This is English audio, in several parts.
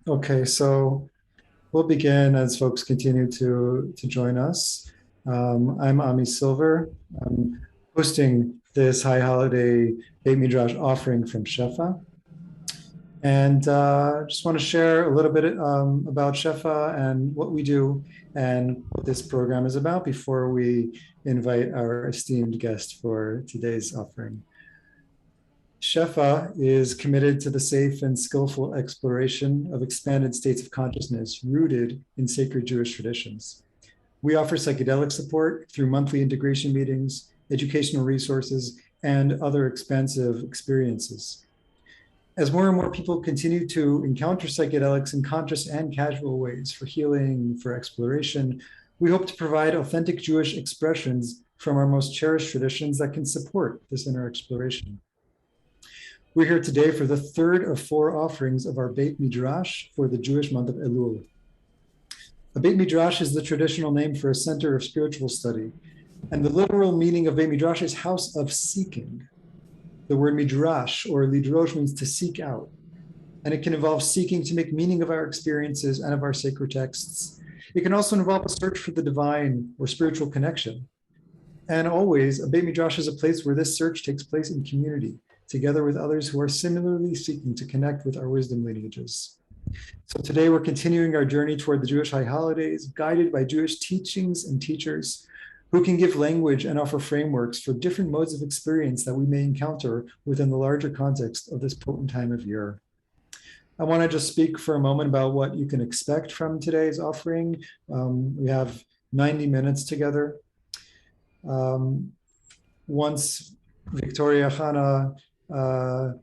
Okay, so we'll begin as folks continue to join us. I'm Ami Silver. I'm hosting this high holiday Beit Midrash offering from Shefa. And just want to share a little bit about Shefa and what we do and what this program is about before we invite our esteemed guest for today's offering. Shefa is committed to the safe and skillful exploration of expanded states of consciousness rooted in sacred Jewish traditions. We offer psychedelic support through monthly integration meetings, educational resources, and other expansive experiences. As more and more people continue to encounter psychedelics in conscious and casual ways for healing, for exploration, we hope to provide authentic Jewish expressions from our most cherished traditions that can support this inner exploration. We're here today for the third of four offerings of our Beit Midrash for the Jewish month of Elul. A Beit Midrash is the traditional name for a center of spiritual study, and the literal meaning of Beit Midrash is house of seeking. The word Midrash or Lidrosh means to seek out, and it can involve seeking to make meaning of our experiences and of our sacred texts. It can also involve a search for the divine or spiritual connection. And always, a Beit Midrash is a place where this search takes place in community, together with others who are similarly seeking to connect with our wisdom lineages. So today we're continuing our journey toward the Jewish high holidays, guided by Jewish teachings and teachers who can give language and offer frameworks for different modes of experience that we may encounter within the larger context of this potent time of year. I want to just speak for a moment about what you can expect from today's offering. We have 90 minutes together. Once Victoria Hanna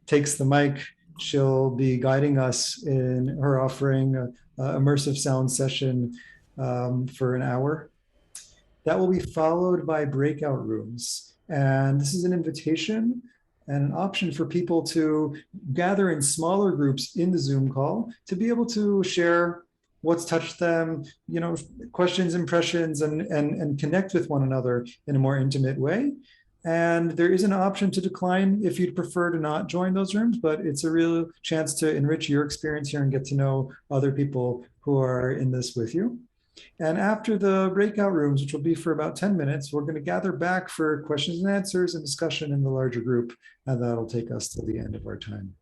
takes the mic, she'll be guiding us in her offering an immersive sound session for an hour. That will be followed by breakout rooms. And this is an invitation and an option for people to gather in smaller groups in the Zoom call to be able to share what's touched them, questions, impressions, and connect with one another in a more intimate way. And there is an option to decline if you'd prefer to not join those rooms, but it's a real chance to enrich your experience here and get to know other people who are in this with you. And after the breakout rooms, which will be for about 10 minutes, we're going to gather back for questions and answers and discussion in the larger group, and that'll take us to the end of our time.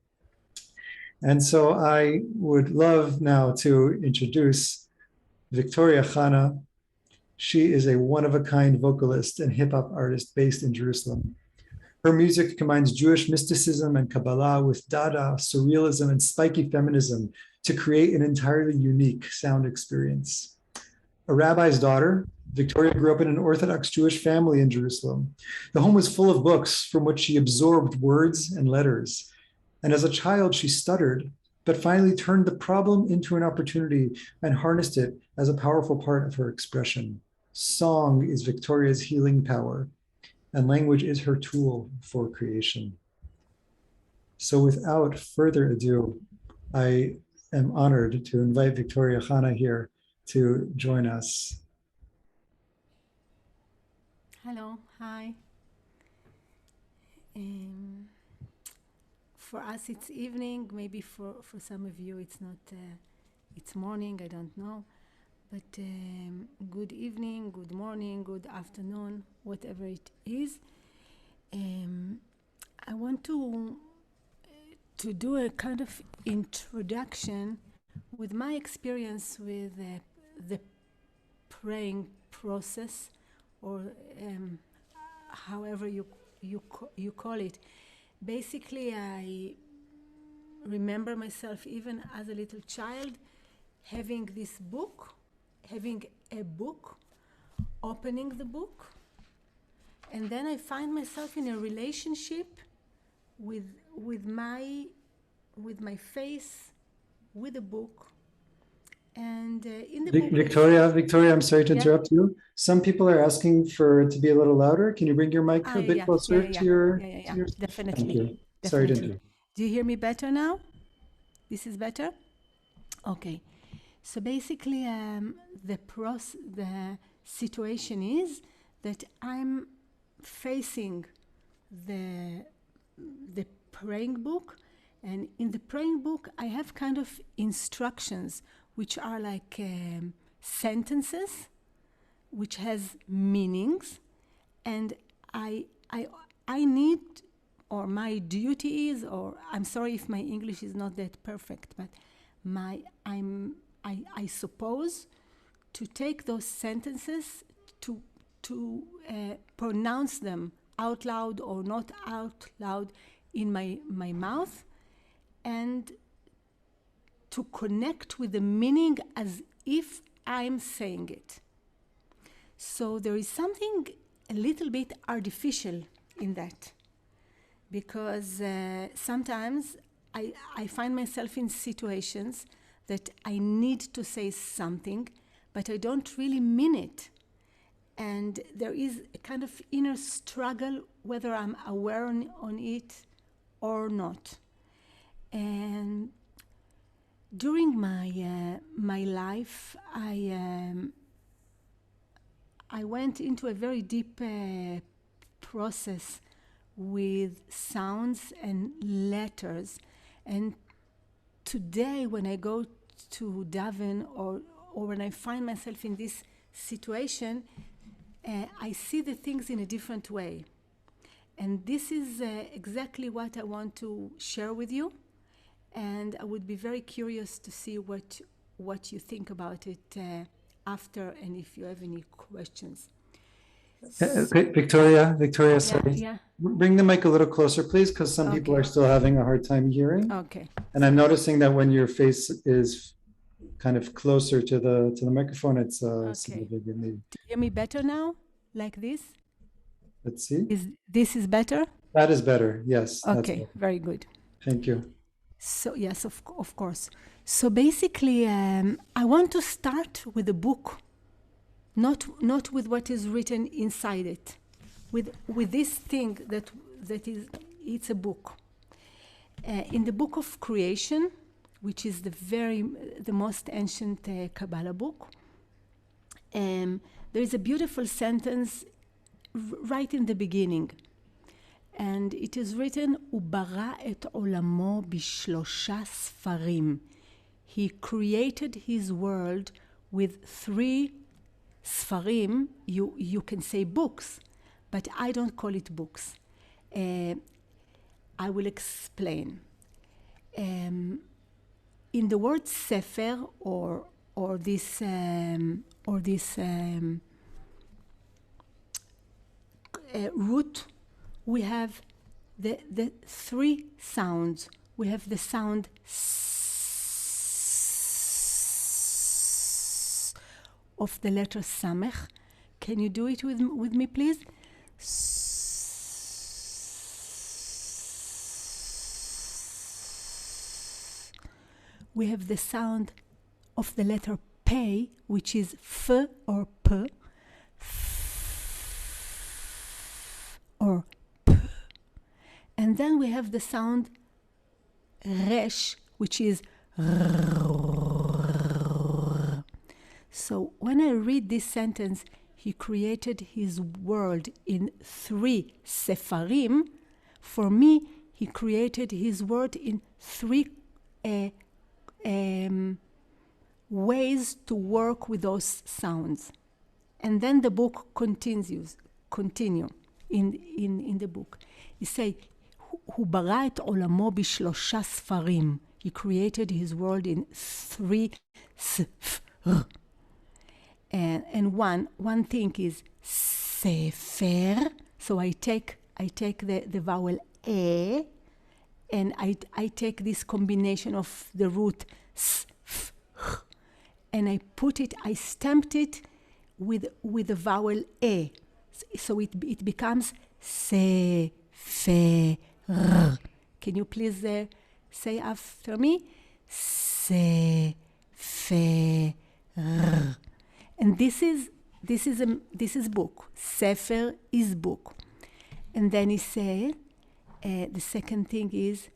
And so I would love now to introduce Victoria Hanna. She is a one-of-a-kind vocalist and hip-hop artist based in Jerusalem. Her music combines Jewish mysticism and Kabbalah with Dada, surrealism, and spiky feminism to create an entirely unique sound experience. A rabbi's daughter, Victoria grew up in an Orthodox Jewish family in Jerusalem. The home was full of books from which she absorbed words and letters. And as a child, she stuttered, but finally turned the problem into an opportunity and harnessed it as a powerful part of her expression. Song is Victoria's healing power, and language is her tool for creation. So without further ado, I am honored to invite Victoria Hanna here to join us. Hello, hi. For us it's evening, maybe for some of you it's not, it's morning, I don't know. But good evening, good morning, good afternoon, whatever it is. I want to do a kind of introduction with my experience with the praying process, or however you call it. Basically, I remember myself even as a little child having a book, opening the book, and then I find myself in a relationship with my face, with the book, and in the book. Victoria, I'm sorry to interrupt you. Some people are asking for it to be a little louder. Can you bring your mic a bit closer to your? Definitely. Thank you. Definitely. Sorry to interrupt. Do you hear me better now? This is better? Okay. So basically, the situation is that I'm facing the praying book, And in the praying book, I have kind of instructions, which are like sentences, which has meanings, and I need, or my duty is, or I'm sorry if my English is not that perfect, but I suppose to take those sentences to pronounce them out loud or not out loud in my mouth, and to connect with the meaning as if I'm saying it. So there is something a little bit artificial in that, because sometimes I find myself in situations that I need to say something, but I don't really mean it. And there is a kind of inner struggle whether I'm aware on it or not. And during my life, I went into a very deep process with sounds and letters. And today, when I go to daven, or when I find myself in this situation, I see the things in a different way. And this is exactly what I want to share with you. And I would be very curious to see what you think about it after, and if you have any questions. Victoria, sorry. Yeah. Bring the mic a little closer, please, because some people are still having a hard time hearing. Okay. And I'm noticing that when your face is kind of closer to the microphone, it's significantly. Do you hear me better now? Like this? Let's see. This is better? That is better. Yes. Okay. Very good. Thank you. So yes, of course. So basically, I want to start with a book, not with what is written inside it, with this thing that is, it's a book. In the book of creation, which is the most ancient Kabbalah book, there is a beautiful sentence right in the beginning. And it is written, "Ubara et olamo bishlosha sfarim." He created his world with 3 sfarim. You can say books, but I don't call it books. I will explain. In the word sefer, or this root, we have the 3 sounds. We have the sound s of the letter samech. Can you do it with me, please? We have the sound of the letter pei, which is f or p, or p. And then we have the sound resh, which is r. So when I read this sentence, he created his world in 3 sefarim. For me, he created his world in 3 ways to work with those sounds. And then the book continue in the book. He say, "Hu bara et olamo bishlosha sfarim." He created his world in 3 sfr. And one thing is sefer. So I take the vowel e, and I take this combination of the root s, f, h, and I stamped it with the vowel e. So it becomes se, fe, r. Can you please say after me? Se, fe, r. And this is book. Sefer is book. And then he said, the second thing is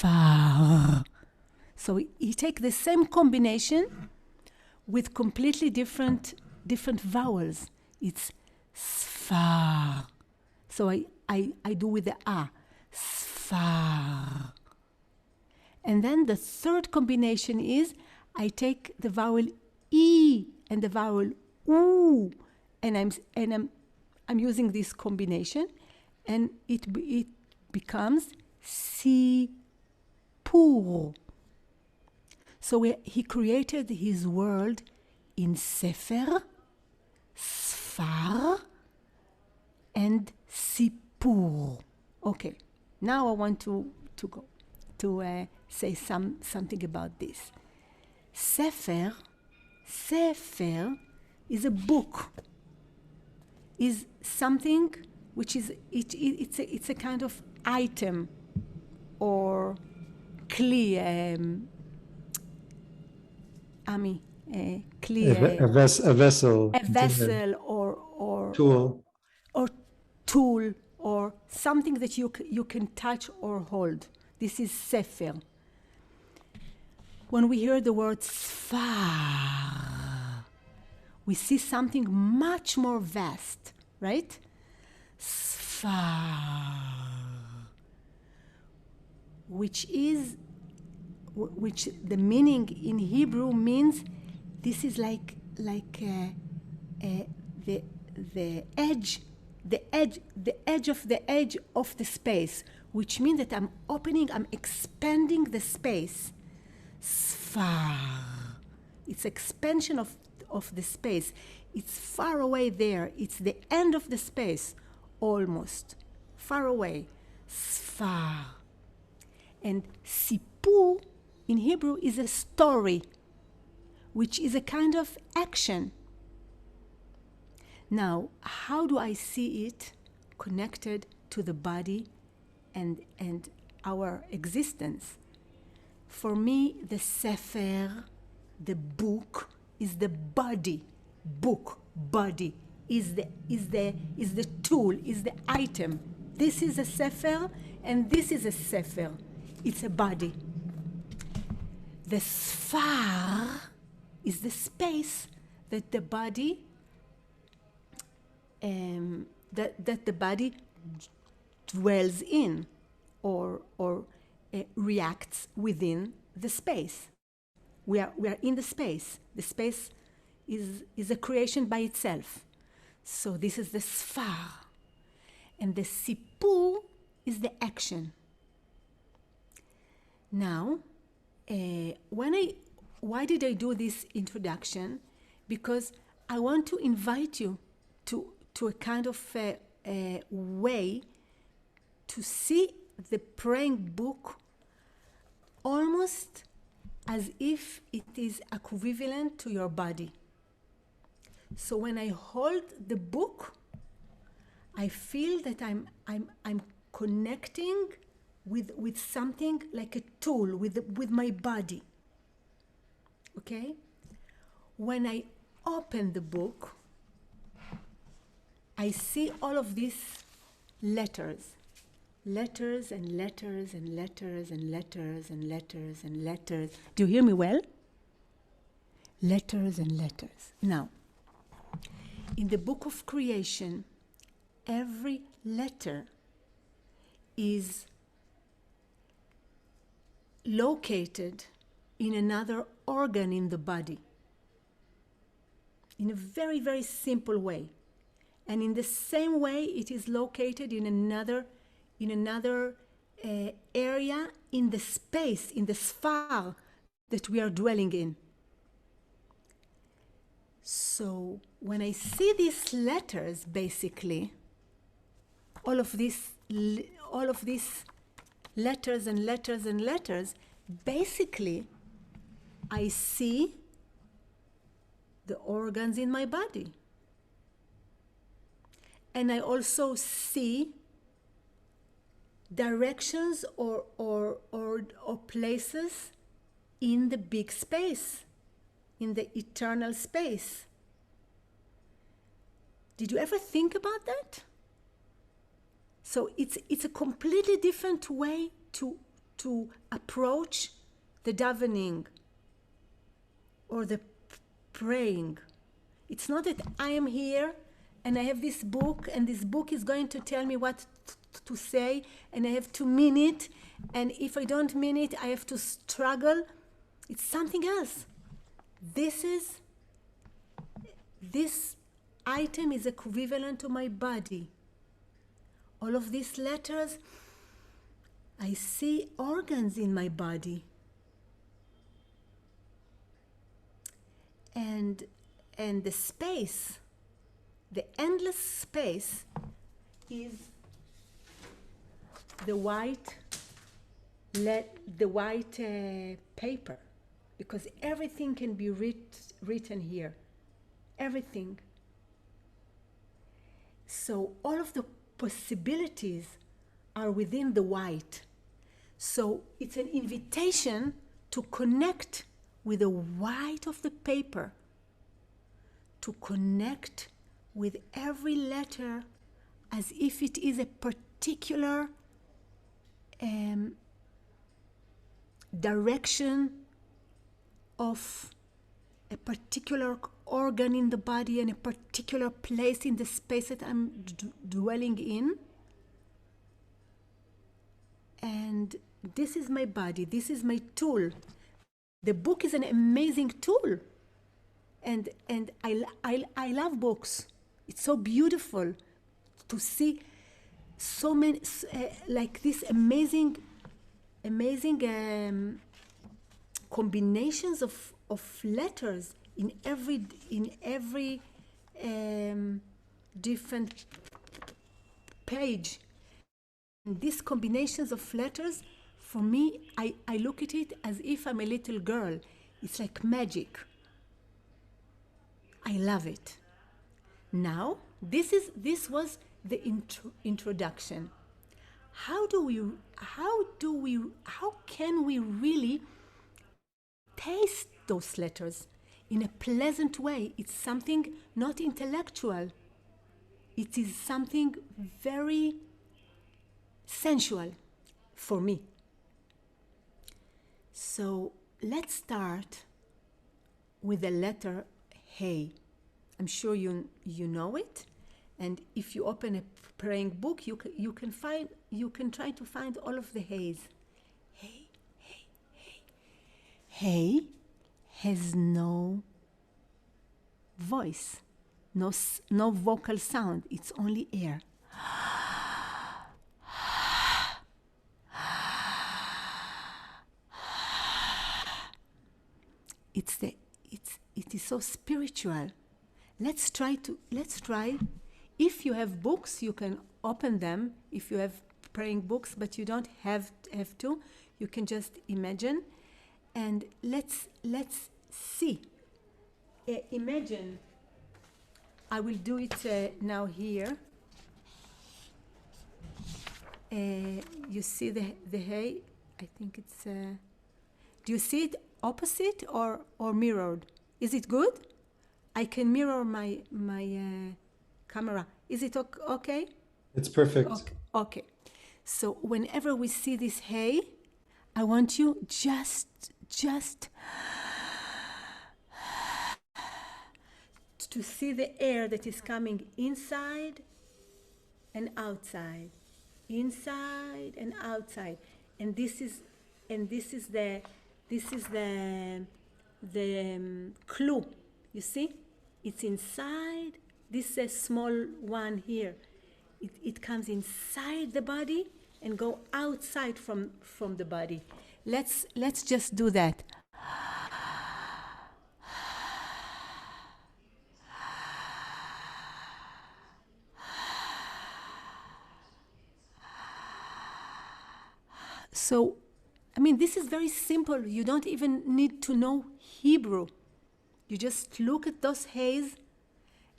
sfar. So he take the same combination with completely different vowels. It's sfar. So I do with the A. Sfar. And then the third combination is I take the vowel E and the vowel U, and I'm using this combination, and it becomes Sipur. So he created his world in Sefer, Sfar, and Sipur. Okay, now I want to go to say something about this. Sefer is a book. Is something which is it's a kind of item or kli, Ami, kli, a vessel, or tool. or tool or something that you can touch or hold. This is sefer. When we hear the word sfar, we see something much more vast, right? Sfar, which the meaning in Hebrew means this is like the edge of the space, which means that I'm expanding the space. Sfar. It's expansion of the space. It's far away there. It's the end of the space, almost. Far away. Sfar. And sipur in Hebrew is a story, which is a kind of action. Now, how do I see it connected to the body and our existence? For me, the sefer, the book, is the body. Book, body, is the tool, is the item. This is a sefer, and this is a sefer. It's a body. The sfar is the space that the body that the body dwells in, or reacts within the space. We are in the space. The space is a creation by itself. So this is the sfar. And the sipur is the action. Now, why did I do this introduction? Because I want to invite you to a kind of a way to see the praying book almost as if it is equivalent to your body. So when I hold the book, I feel that I'm connecting with something like a tool, with my body. Okay? When I open the book, I see all of these letters and letters and letters and letters and letters and letters. Do you hear me well? Letters and letters. Now, in the book of creation, every letter is located in another organ in the body, in a very, very simple way. And in the same way, it is located in another area in the space, in the sphere that we are dwelling in. So when I see these letters, basically, all of these letters and letters and letters, basically, I see the organs in my body. And I also see directions or places in the big space, in the eternal space. Did you ever think about that? So it's a completely different way to approach the davening or the praying. It's not that I am here and I have this book, and this book is going to tell me what to say, and I have to mean it, and if I don't mean it, I have to struggle. It's something else. This item is equivalent to my body. All of these letters, I see organs in my body. And the space, the endless space, is the white paper, because everything can be written here. Everything. So all of the possibilities are within the white. So it's an invitation to connect with the white of the paper, to connect with every letter as if it is a particular direction of a particular organ in the body and a particular place in the space that I'm dwelling in. And this is my body, this is my tool. The book is an amazing tool. And I love books. It's so beautiful to see so many, like this amazing combinations of letters in every different page. And these combinations of letters, for me, I look at it as if I'm a little girl. It's like magic. I love it. Now, this was the introduction. How can we really taste those letters in a pleasant way? It's something not intellectual. It is something very sensual for me. So let's start with the letter Hey. I'm sure you know it, and if you open a praying book, you can try to find all of the Heys. Hey, hey, hey. Hey has no voice, no vocal sound. It's only air. It is so spiritual. Let's try. If you have books, you can open them. If you have praying books, but you don't have to, you can just imagine. And let's see. Imagine. I will do it now here. You see the hay? I think it's. Do you see it opposite or mirrored? Is it good? I can mirror my camera. Is it okay? It's perfect. Okay. So whenever we see this hay, I want you just to see the air that is coming inside and outside, inside and outside, and this is the clue. You see, it's inside. This is a small one here. It comes inside the body and go outside from the body. Let's just do that. So, I mean, this is very simple. You don't even need to know Hebrew. You just look at those haze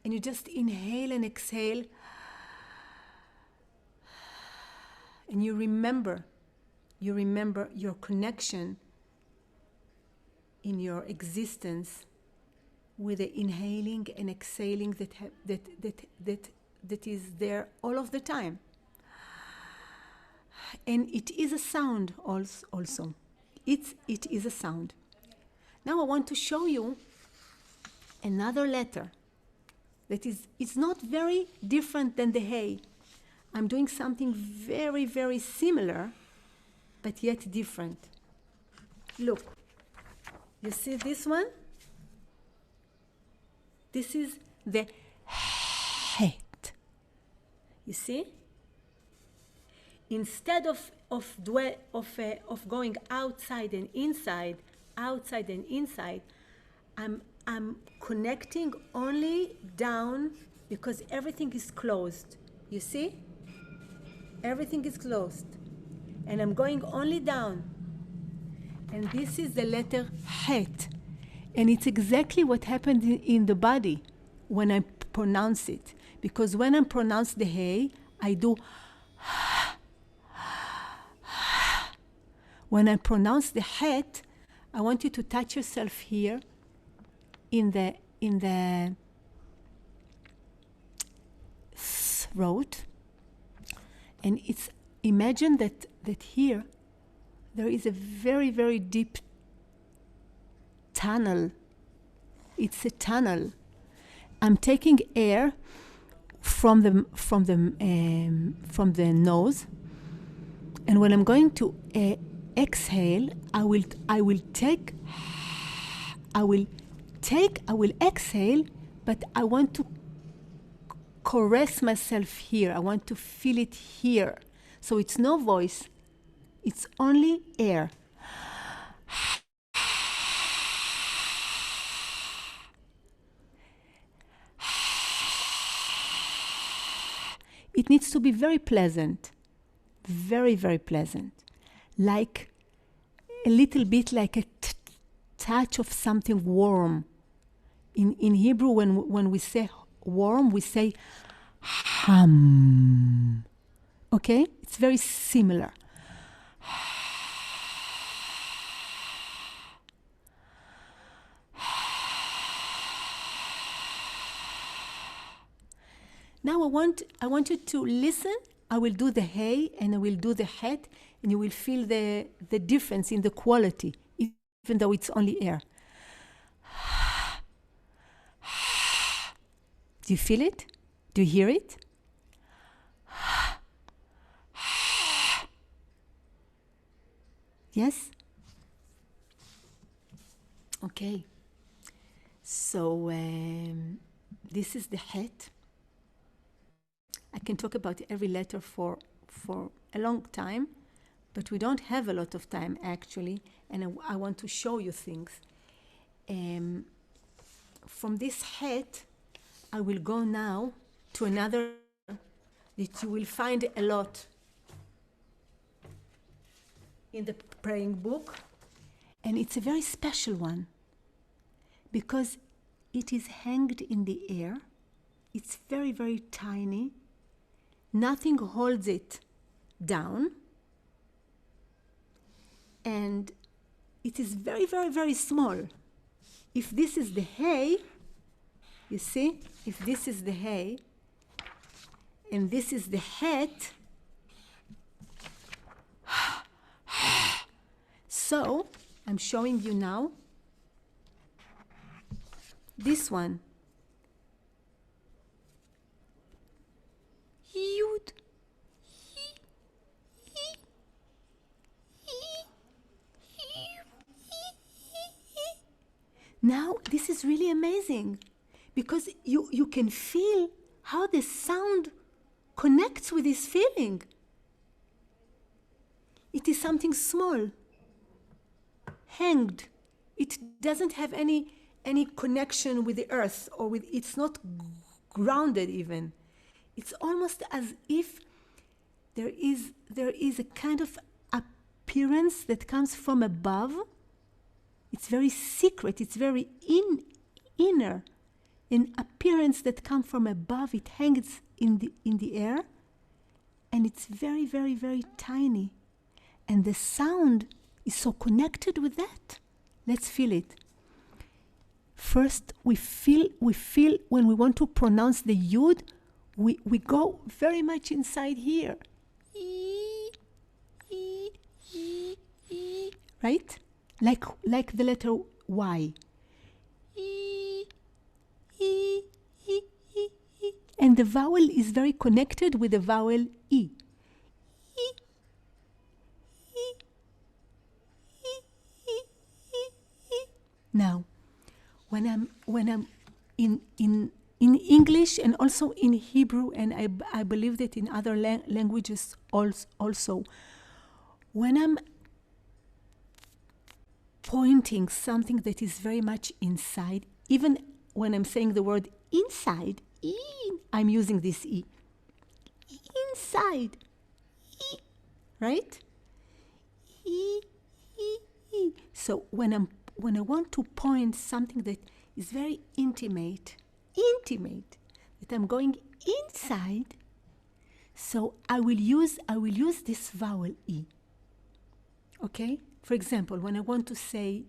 and you just inhale and exhale. And you remember your connection in your existence with the inhaling and exhaling that is there all of the time. And it is a sound also. It is a sound. Now I want to show you another letter that is not very different than the hey. I'm doing something very, very similar, but yet different. Look, you see this one? This is the head. You see? Instead of going outside and inside, I'm connecting only down because everything is closed. You see? Everything is closed. And I'm going only down. And this is the letter Het. And it's exactly what happened in the body when I pronounce it. Because when I pronounce the Hey, I do. When I pronounce the Het, I want you to touch yourself here in the throat. And it's, imagine that here there is a very, very deep tunnel. It's a tunnel. I'm taking air from the nose, and when I'm going to exhale, I will exhale, but I want to caress myself here. I want to feel it here. So it's no voice. It's only air. It needs to be very pleasant. Very, very pleasant. Like a little bit like a touch of something warm. In Hebrew, when we say warm, we say hum. Okay? It's very similar. Now I want you to listen. I will do the Hey and I will do the Het, and you will feel the difference in the quality, even though it's only air. Do you feel it? Do you hear it? Yes? Okay. So this is the Het. I can talk about every letter for a long time, but we don't have a lot of time actually, and I want to show you things. From this Het, I will go now to another that you will find a lot in the praying book, and it's a very special one because it is hanged in the air. It's very, very tiny. Nothing holds it down. And it is very, very, very small. If this is the Hey, you see? If this is the Hey, and this is the Het, so I'm showing you now this one. Yud. Now this is really amazing because you can feel how the sound connects with this feeling. It is something small, hanged. It doesn't have any connection with the earth, or with, it's not grounded even. It's almost as if there is a kind of appearance that comes from above. It's very secret. It's very inner. An appearance that comes from above. It hangs in the air, and it's very, very, very tiny. And the sound is so connected with that. Let's feel it. First, we feel when we want to pronounce the Yud, we go very much inside here. Right? Like the letter Y. and the vowel is very connected with the vowel E. E. E. E. E. E. E. Now, when I'm in English and also in Hebrew, and I believe that in other languages also, when I'm pointing something that is very much inside, even when I'm saying the word inside, I'm using this E. Inside. E. Right? E. E. E. So when I want to point something that is very intimate, that I'm going inside, so I will use this vowel E. Okay? For example, when I want to say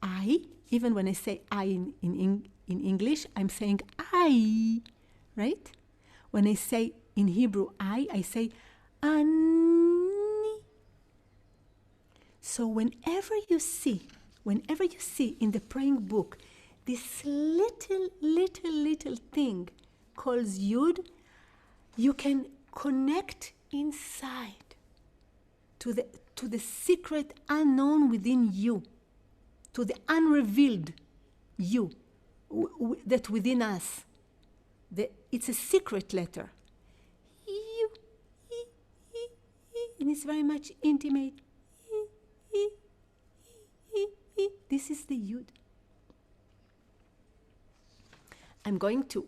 I, even when I say I in English, I'm saying I, right? When I say in Hebrew I say ani. So whenever you see in the praying book this little thing called Yud, you can connect inside to the secret unknown within you, to the unrevealed you that within us. It's a secret letter. You, and it's very much intimate. This is the Yud. I'm going to,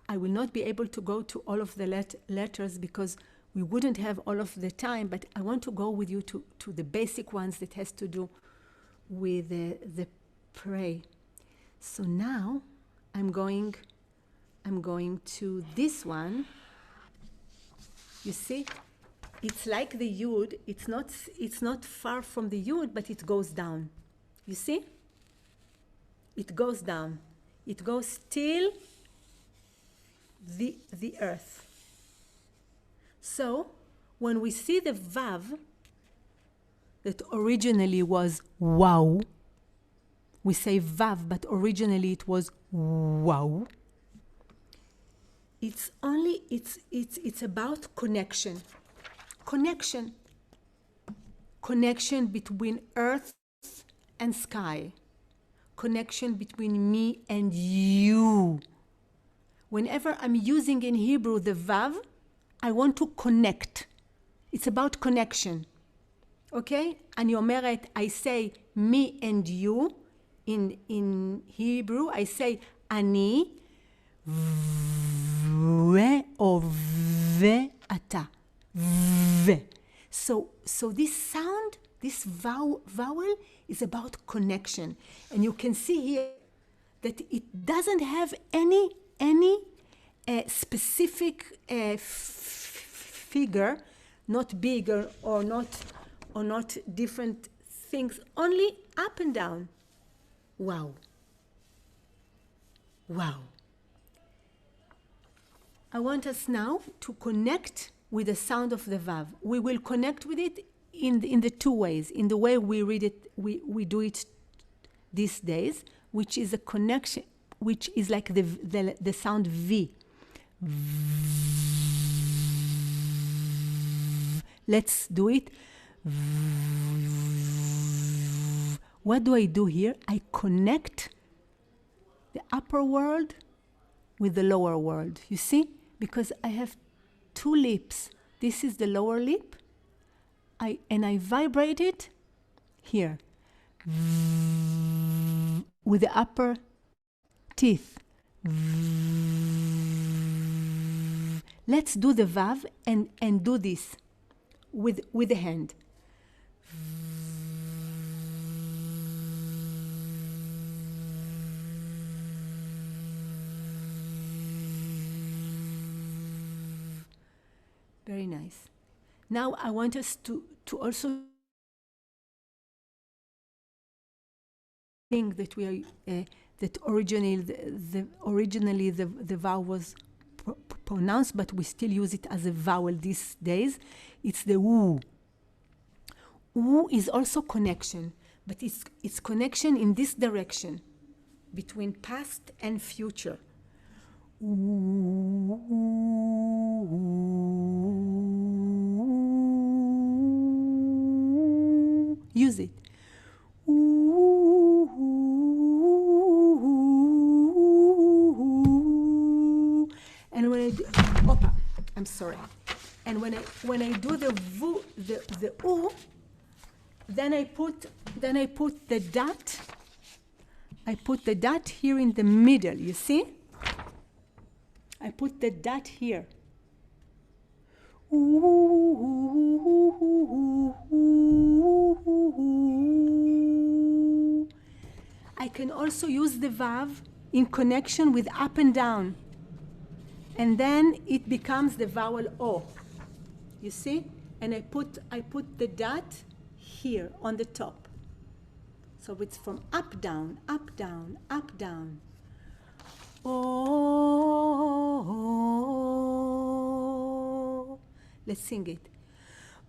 I will not be able to go to all of the letters because we wouldn't have all of the time, but I want to go with you to the basic ones that has to do with the pray. So now I'm going to this one. You see, it's like the Yud. It's not far from the Yud, but it goes down. You see? It goes down. It goes till the earth. So when we see the Vav that originally was wow, we say Vav, but originally it was wow. It's about connection. Connection between earth and sky. Connection between me and you. Whenever I'm using in Hebrew the Vav, I want to connect. It's about connection. Okay? אני אומרת, I say me and you. In Hebrew, I say אני or ואתה. So this sound, this vowel is about connection. And you can see here that it doesn't have any specific figure, not bigger or not different things, only up and down. Wow. Wow. I want us now to connect with the sound of the Vav. We will connect with it in the two ways. In the way we read it, we do it these days, which is a connection, which is like the sound V. Let's do it. What do I do here? I connect the upper world with the lower world. You see? Because I have two lips. This is the lower lip. And I vibrate it here with the upper teeth. Let's do the Vav and do this with the hand. Very nice. Now I want us to also think that we are that originally the vowel was pronounced, but we still use it as a vowel these days. It's the woo. Woo is also connection, but it's connection in this direction between past and future. Use it. And when I do, opa, I'm sorry. And when I do the vu, the oo, then I put the dot. I put the dot here in the middle. You see? I put the dot here. I can also use the vav in connection with up and down. And then it becomes the vowel O. You see? And I put the dot here on the top. So it's from up, down, up, down, up, down. Oh. Let's sing it.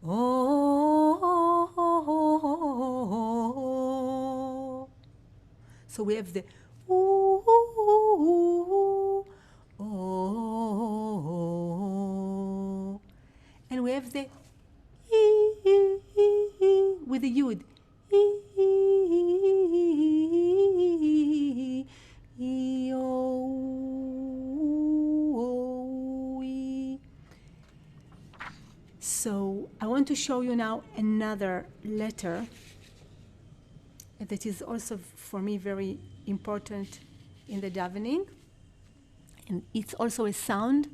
Oh. So we have the ooh, oh, and we have the with the yud. So I want to show you now another letter that is also for me very important in the davening. And it's also a sound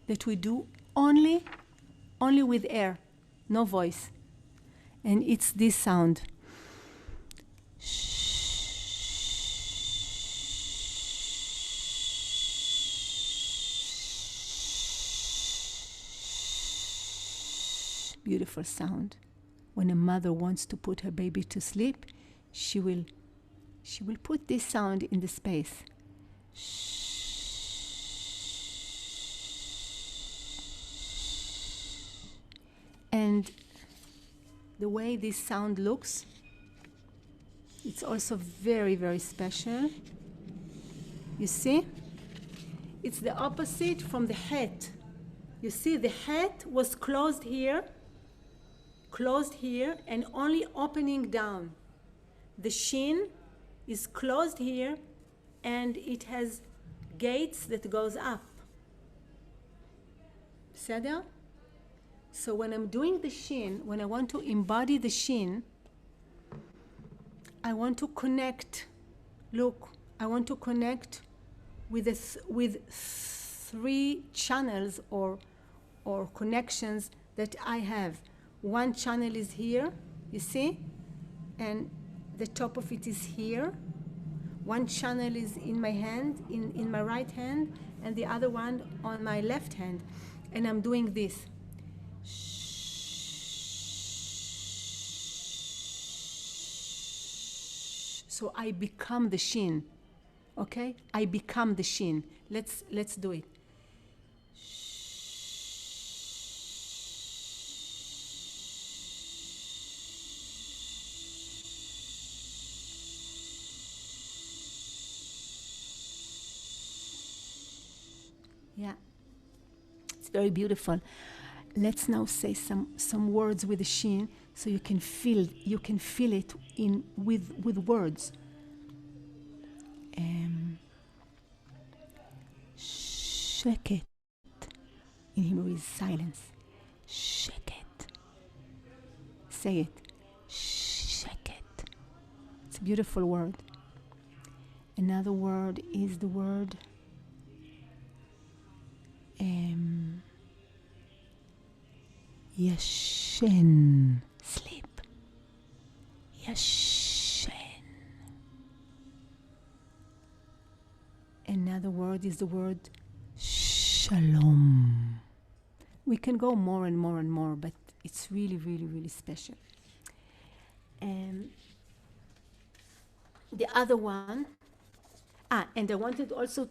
that we do only with air, no voice. And it's this sound. Beautiful sound. When a mother wants to put her baby to sleep, she will put this sound in the space. And the way this sound looks, it's also very, very special. You see? It's the opposite from the hat. You see, the hat was closed here, and only opening down. The shin is closed here, and it has gates that goes up. בסדר? So when I'm doing the shin, when I want to embody the shin, I want to connect. Look, I want to connect with three channels or connections that I have. One channel is here, you see, and the top of it is here. One channel is in my hand, in my right hand, and the other one on my left hand. And I'm doing this. So I become the shin, okay? I become the shin. Let's do it. Yeah, it's very beautiful. Let's now say some words with the shin, so you can feel it in with words. Sheket in Hebrew is silence. Sheket. Say it. Sheket. It's a beautiful word. Another word is the word Yashen, sleep. Yashen. Another word is the word Shalom. We can go more and more and more, but it's really, really, really special. And the other one, and I wanted also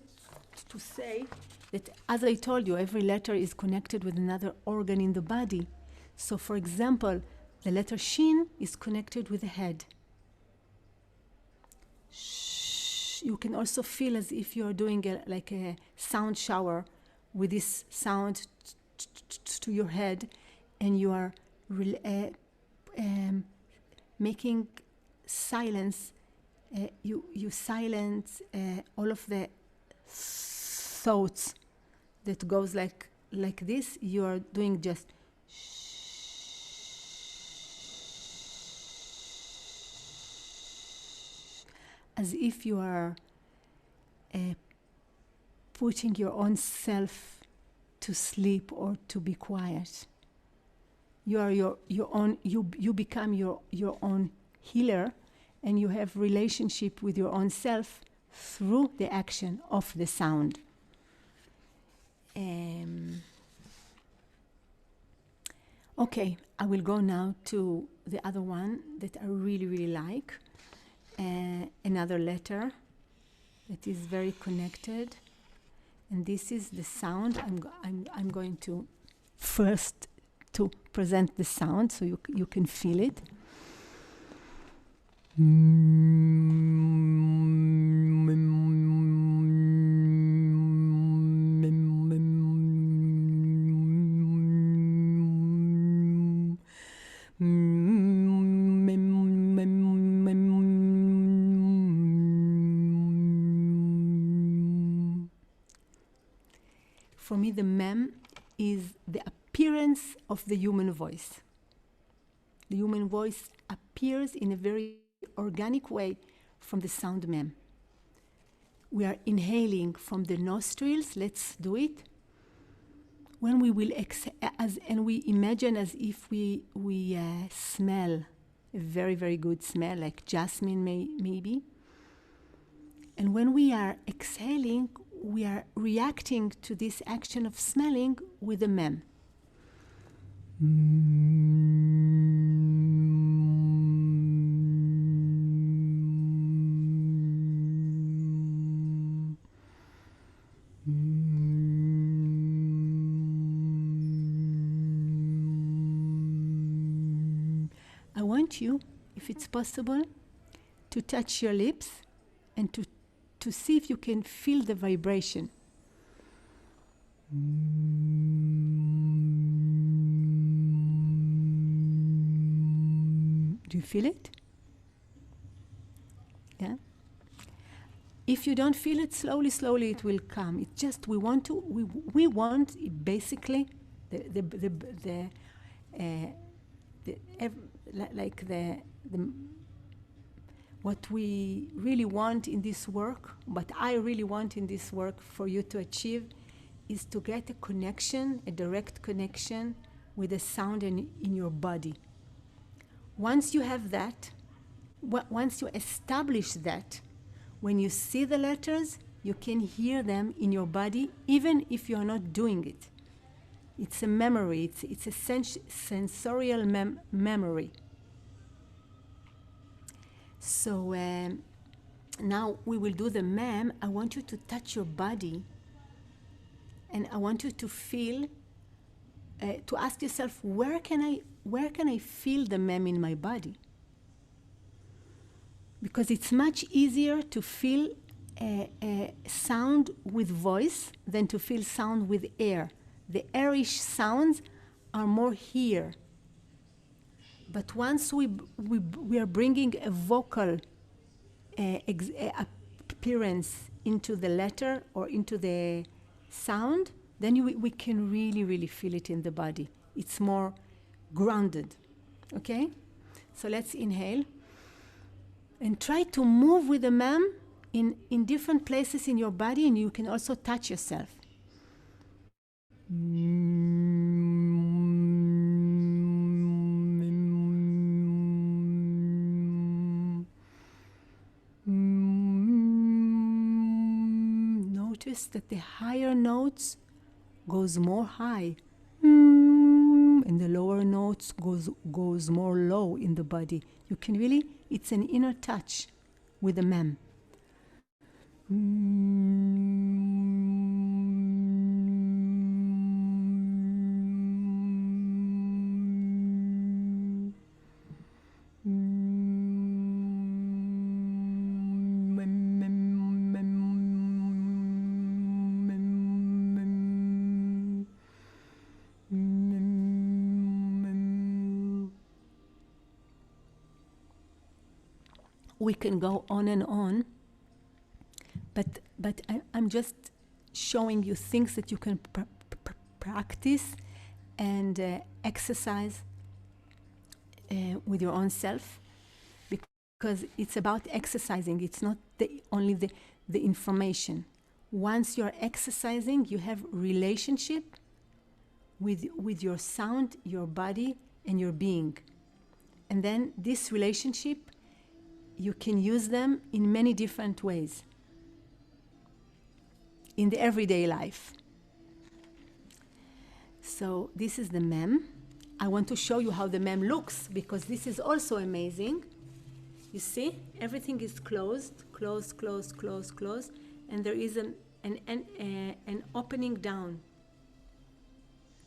to say that, as I told you, every letter is connected with another organ in the body. So, for example, the letter Shin is connected with the head. You can also feel as if you're doing like a sound shower with this sound to your head, and you are making silence. You silence all of the thoughts that goes like this. You are doing just as if you are putting your own self to sleep or to be quiet. You are your own. You become your own healer, and you have relationship with your own self through the action of the sound. Okay, I will go now to the other one that I really, really like. Another letter that is very connected, and this is the sound. I'm going to first to present the sound so you can feel it. For me, the mem is the appearance of the human voice. The human voice appears in a very organic way from the sound mem. We are inhaling from the nostrils. Let's do it. When we will exhale, and we imagine as if we smell a very, very good smell, like jasmine maybe. And when we are exhaling, we are reacting to this action of smelling with the mem. I want you, if it's possible, to touch your lips and to see if you can feel the vibration. Do you feel it? Yeah? If you don't feel it, slowly it will come. It's just we want basically what we really want in this work, what I really want in this work for you to achieve, is to get a connection, a direct connection with the sound in your body. Once you have that, once you establish that, when you see the letters, you can hear them in your body, even if you're not doing it. It's a memory. It's a sensorial memory. So now we will do the mem. I want you to touch your body, and I want you to feel, to ask yourself, where can I feel the mem in my body? Because it's much easier to feel sound with voice than to feel sound with air. The airish sounds are more here. But once we are bringing a vocal appearance into the letter or into the sound, then we can really, really feel it in the body. It's more grounded. Okay? So let's inhale. And try to move with the mem in different places in your body, and you can also touch yourself. Notice that the higher notes goes more high, and the lower notes goes more low in the body. You can really, it's an inner touch with the mem. We can go on and on, but I'm just showing you things that you can practice and exercise with your own self, because it's about exercising. It's not only the information. Once you're exercising, you have relationship with your sound, your body, and your being. And then this relationship, you can use them in many different ways in the everyday life. So this is the mem. I want to show you how the mem looks, because this is also amazing. You see, everything is closed, and there is an opening down.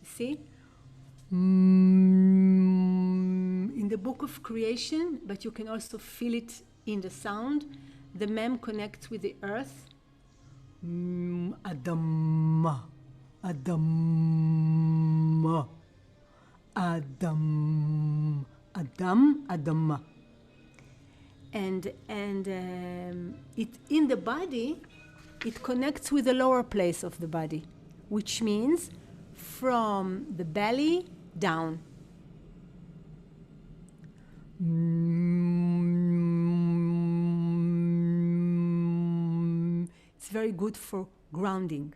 You see? In the book of creation, but you can also feel it in the sound. The mem connects with the earth. Adam, Adam, Adam, Adam, Adam. And it in the body, it connects with the lower place of the body, which means from the belly down. It's very good for grounding.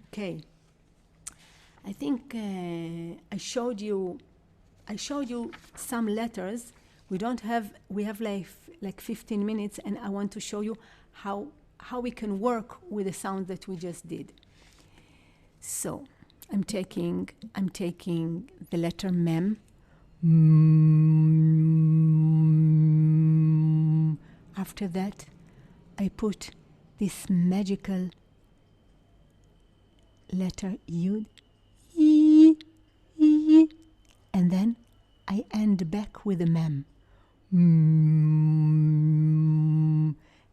Okay. I think I showed you some letters. We have like 15 minutes, and I want to show you how we can work with the sound that we just did. So I'm taking the letter mem. After that, I put this magical letter yud, and then I end back with a mem.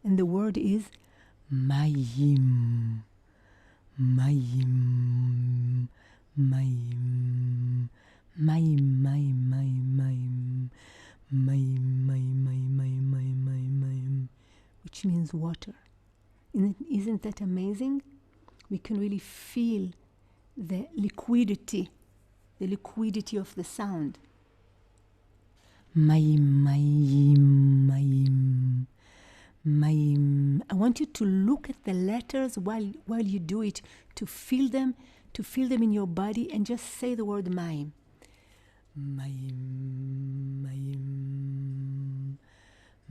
And the word is mayim, mayim, mayim, mayim, mayim, mayim, mayim, mayim, which means water. Isn't that amazing? We can really feel the liquidity of the sound. Mayim, mayim, mayim, mayim. I want you to look at the letters while you do it, to feel them in your body, and just say the word mayim. Mayim, mayim,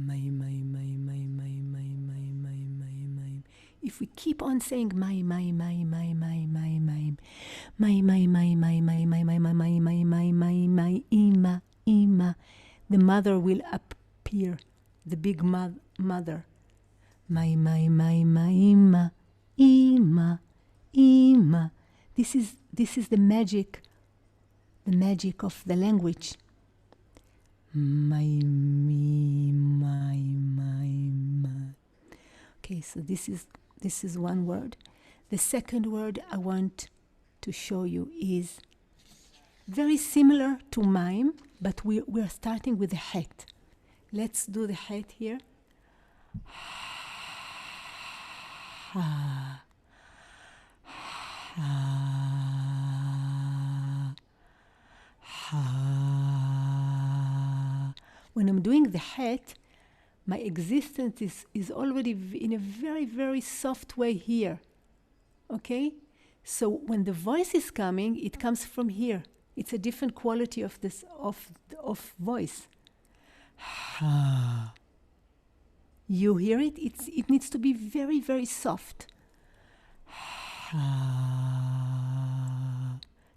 mayim, mayim, mayim, mayim, mayim, mayim, mayim, mayim, mayim. If we keep on saying mayim, mayim, mayim, mayim, mayim, mayim, mayim, mayim, mayim, mayim, mayim, mayim, mayim, mayim, mayim, mayim, ima, the mother will appear, the big mother. Ima, ima, ima. This is the magic of the language. Okay, so this is one word. The second word I want to show you is very similar to mime, but we're starting with the het. Let's do the het here. Ha, ha, ha. When I'm doing the het, my existence is already in a very, very soft way here. Okay? So when the voice is coming, it comes from here. It's a different quality of this of voice. Ha. You hear it? It needs to be very, very soft. Ha.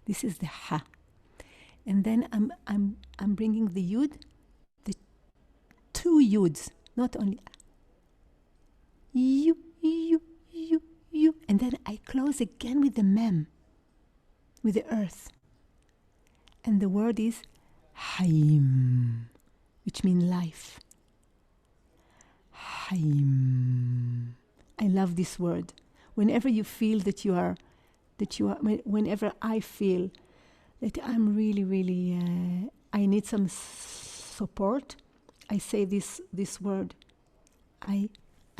This is the ha. And then I'm bringing the yud, the two yuds, not only you, and then I close again with the mem, with the earth. And the word is hayim, which means life. Hayim. I love this word. Whenever you feel whenever I feel that I'm really, really, I need some support. I say this word. I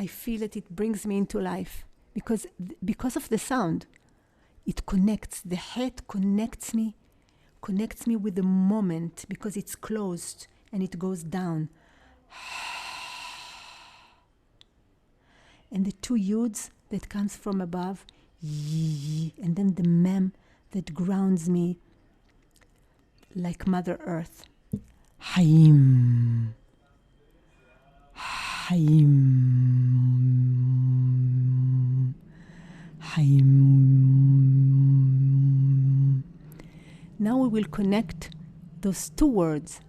feel that it brings me into life because of the sound. It connects. The head connects me with the moment because it's closed and it goes down. And the two yuds that comes from above, and then the mem that grounds me like Mother Earth. Hayim. Hayim. Hayim. Now we will connect those two words.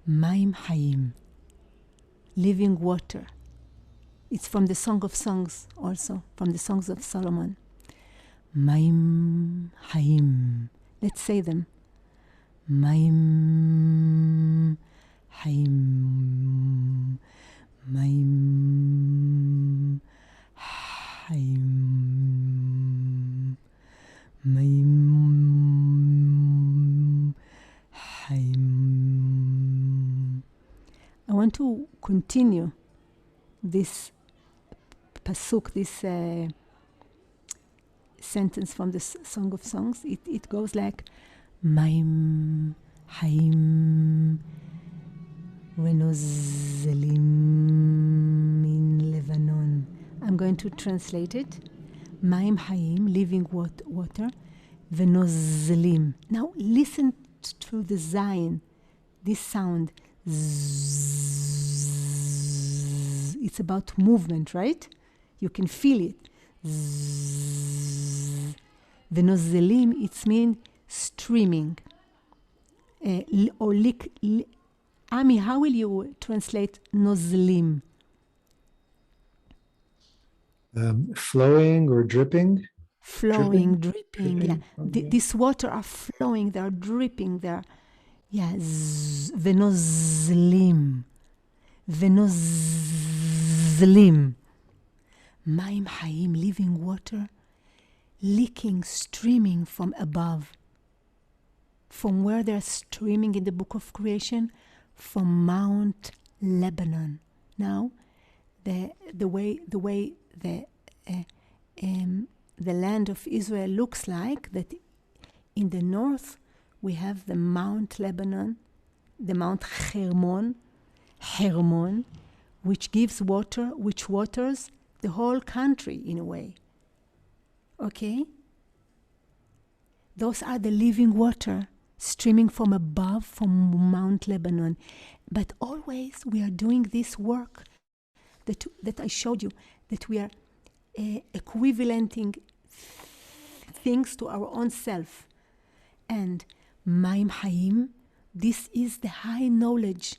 Maim Hayim. Living water. It's from the Song of Songs also, from the Songs of Solomon. Maim Hayim. Let's say them. Maim Hayim. Maim Hayim. Maim Hayim. I want to continue this pasuk, this sentence from the Song of Songs. It goes like Maim Hayim Venozelim in Lebanon. I'm going to translate it. Maim Hayim, living water, Venozelim. Now listen to the Zayin, this sound. Zzz. It's about movement, right? You can feel it. Zzz. Venozelim, it means streaming. Ami, how will you translate nozlim? Flowing or dripping? Flowing, dripping. Yeah. Okay. This water are flowing, they are dripping, they are. Yeah, venozlim. Venozlim. Maim Hayim, living water, leaking, streaming from above. From where they're streaming in the book of creation? From Mount Lebanon. Now, the way the land of Israel looks like, that in the north we have the Mount Lebanon, the Mount Hermon, which gives water, which waters the whole country in a way. Okay? Those are the living water streaming from above, from Mount Lebanon. But always we are doing this work that I showed you, that we are equivalenting things to our own self. And Maim Hayim, this is the high knowledge,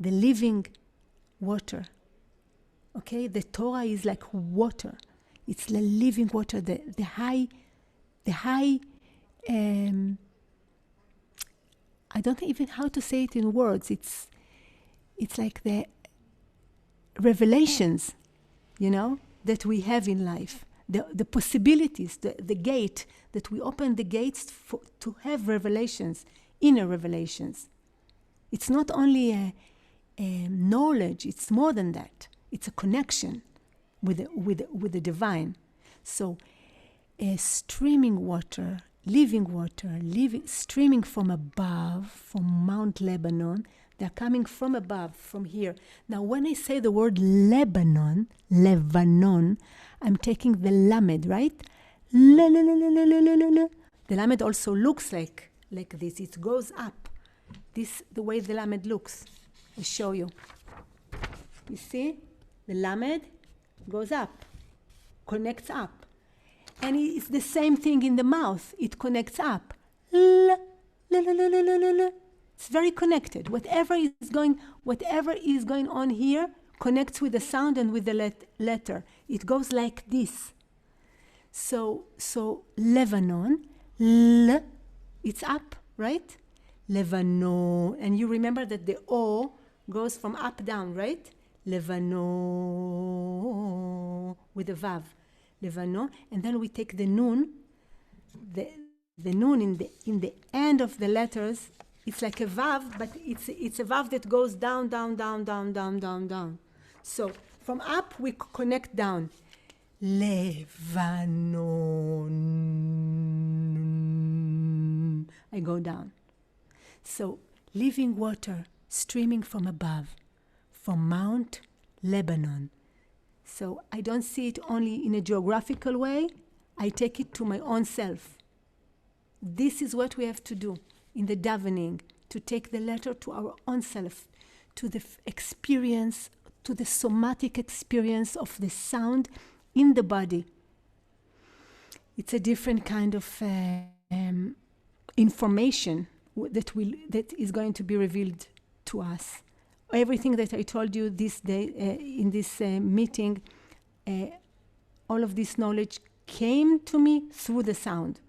the living water. Okay, the Torah is like water. It's the living water, the high. I don't know even how to say it in words. It's like the revelations, that we have in life. The possibilities, the gate, that we open the gates to have revelations, inner revelations. It's not only a knowledge, it's more than that. It's a connection with the divine. So streaming water, living water, streaming from above, from Mount Lebanon. They're coming from above, from here. Now, when I say the word Lebanon, I'm taking the lamed, right? The lamed also looks like this. It goes up. This the way the lamed looks. I'll show you. You see? The lamed goes up, connects up. And it's the same thing in the mouth. It connects up. It's very connected. Whatever is going on here connects with the sound and with the letter. It goes like this. So Lebanon, it's up, right? Lebanon. And you remember that the O goes from up down, right? Lebanon with the Vav. Lebanon. And then we take the Nun, the nun in the end of the letters, it's like a vav, but it's a vav that goes down, down, down, down, down, down, down. So from up we connect down. Levanon. I go down. So living water streaming from above, from Mount Lebanon. So I don't see it only in a geographical way, I take it to my own self. This is what we have to do in the davening, to take the letter to our own self, to the experience, to the somatic experience of the sound in the body. It's a different kind of information that is going to be revealed to us. Everything that I told you this day in this meeting, all of this knowledge came to me through the sound.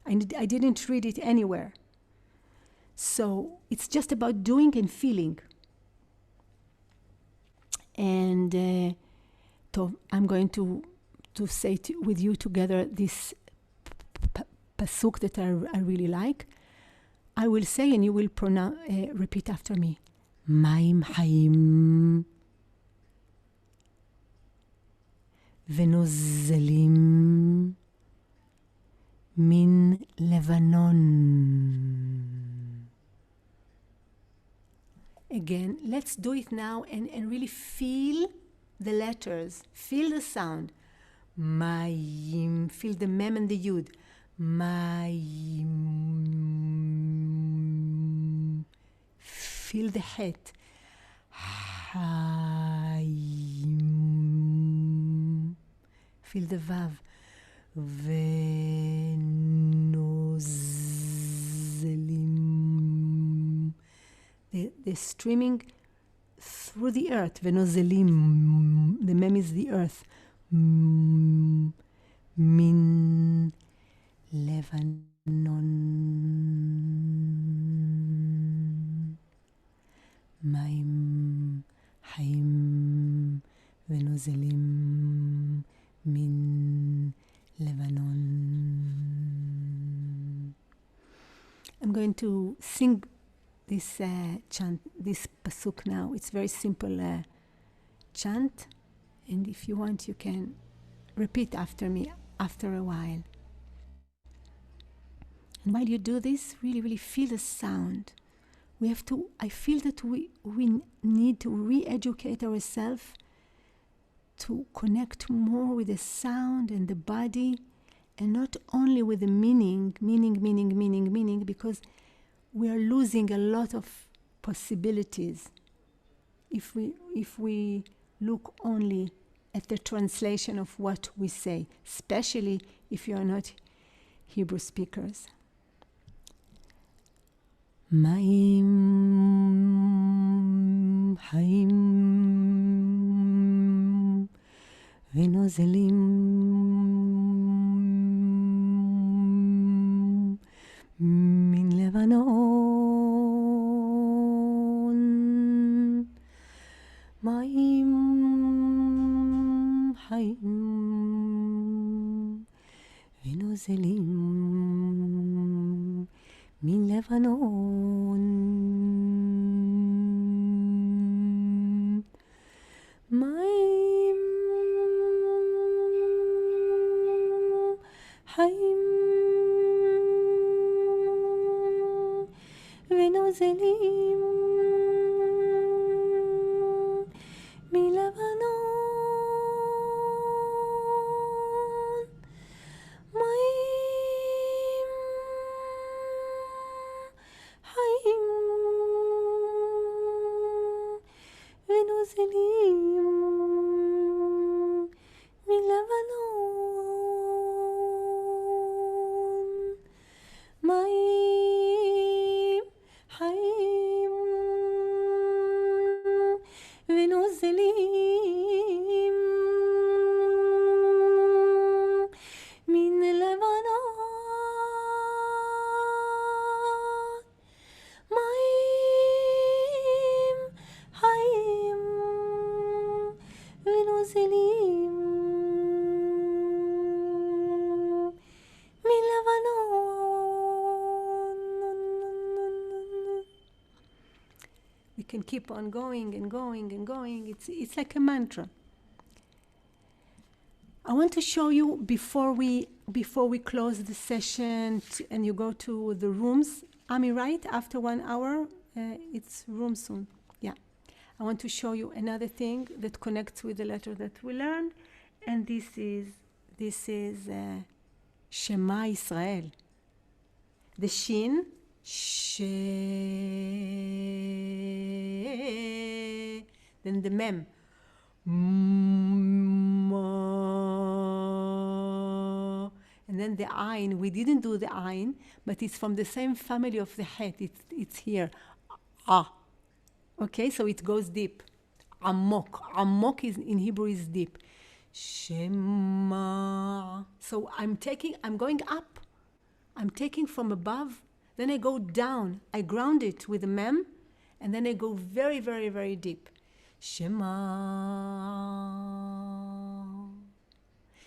I didn't read it anywhere. So it's just about doing and feeling. And I'm going to say with you together this pasuk that I really like. I will say and you will repeat after me. מים חיים ונוזלים מן לבנון. Again, let's do it now and really feel the letters, feel the sound. מים, feel the mem and the yud. מים. Feel the het. Hayim. Feel the vav. Venozelim. The streaming through the earth. Venozelim. The mem is the earth. Min Lebanon. מים חיים ונוזלים מן לבנון. I'm going to sing this chant, this pasuk now. It's very simple chant, and if you want you can repeat after me after a while. And while you do this, really feel the sound. I feel that we need to re-educate ourselves to connect more with the sound and the body, and not only with the meaning, because we are losing a lot of possibilities if we look only at the translation of what we say, especially if you are not Hebrew speakers. מים חיים ונוזלים מן לבנון. מים חיים ונוזלים מן לבנון. מים חיים ונוזלים מלבנון. We can keep on going and going and going. It's like a mantra. I want to show you before we close the session and you go to the rooms. Ami, right? After 1 hour, it's room soon. Yeah. I want to show you another thing that connects with the letter that we learned, and this is Shema Israel. The Shin, She, then the Mem, Ma, and then the Ayin. We didn't do the Ayin, but it's from the same family of the Het. It's here, Ah. Okay, so it goes deep. Amok. Amok is in Hebrew is deep. Shema. So I'm going up. I'm taking from above, then I go down. I ground it with a mem, and then I go very, very, very deep. Shema.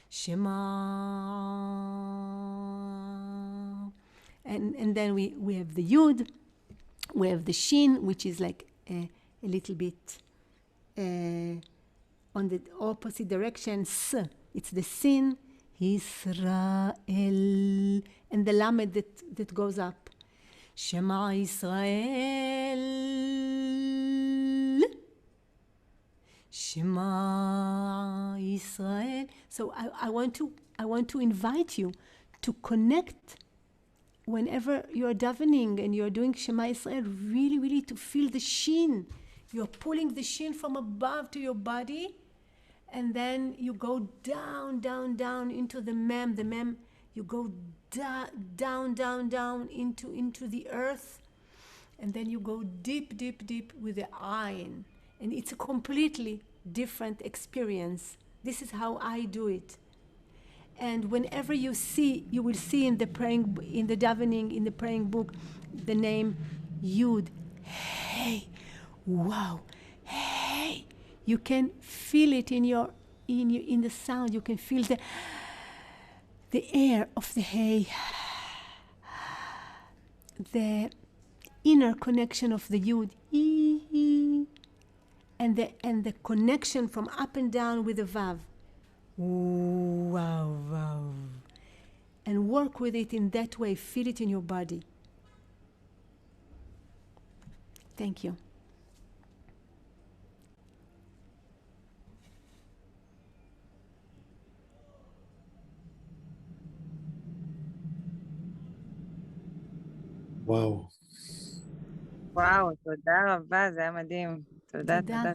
Shema. And then we have the Yud, we have the Shin, which is like a little bit on the opposite direction. S, it's the Sin. Israel, and the Lamed that goes up. Shema Israel. Shema Israel. So I want to invite you to connect whenever you're davening and you're doing Shema Israel, really, really to feel the Shin. You're pulling the Shin from above to your body. And then you go down, down, down into the Mem. The Mem, you go down, down, down into the earth. And then you go deep, deep, deep with the Ayin. And it's a completely different experience. This is how I do it. And whenever you will see in the davening, in the praying book, the name Yud, hey, wow, hey. You can feel it in the sound. You can feel the air of the hay, the inner connection of the Yud, and the connection from up and down with the Vav. Wow, wow. And work with it in that way. Feel it in your body. Thank you. Wow. וואו, תודה רבה, זה היה מדהים. תודה, תודה. תודה.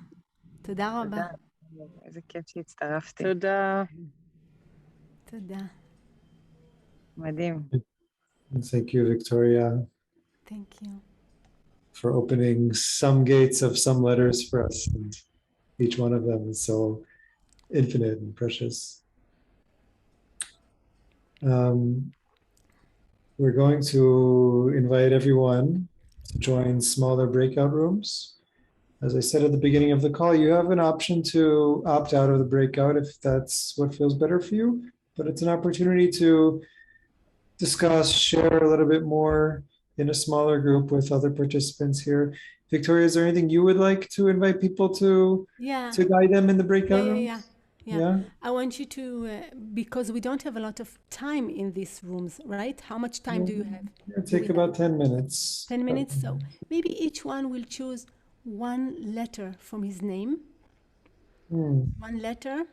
תודה רבה. איזה כיף שהצטרפתי. תודה. תודה. מדהים. Thank you, Victoria, Thank you. for opening some gates of some letters for us. And each one of them is so infinite and precious. We're going to invite everyone to join smaller breakout rooms. As I said at the beginning of the call, you have an option to opt out of the breakout if that's what feels better for you, but it's an opportunity to discuss, share a little bit more in a smaller group with other participants here. Victoria, is there anything you would like to invite people to guide them in the breakout rooms? Yeah. I want you to, because we don't have a lot of time in these rooms, right? How much time do you have? It'll take about 10 minutes. 10 minutes. So maybe each one will choose one letter from his name, one letter,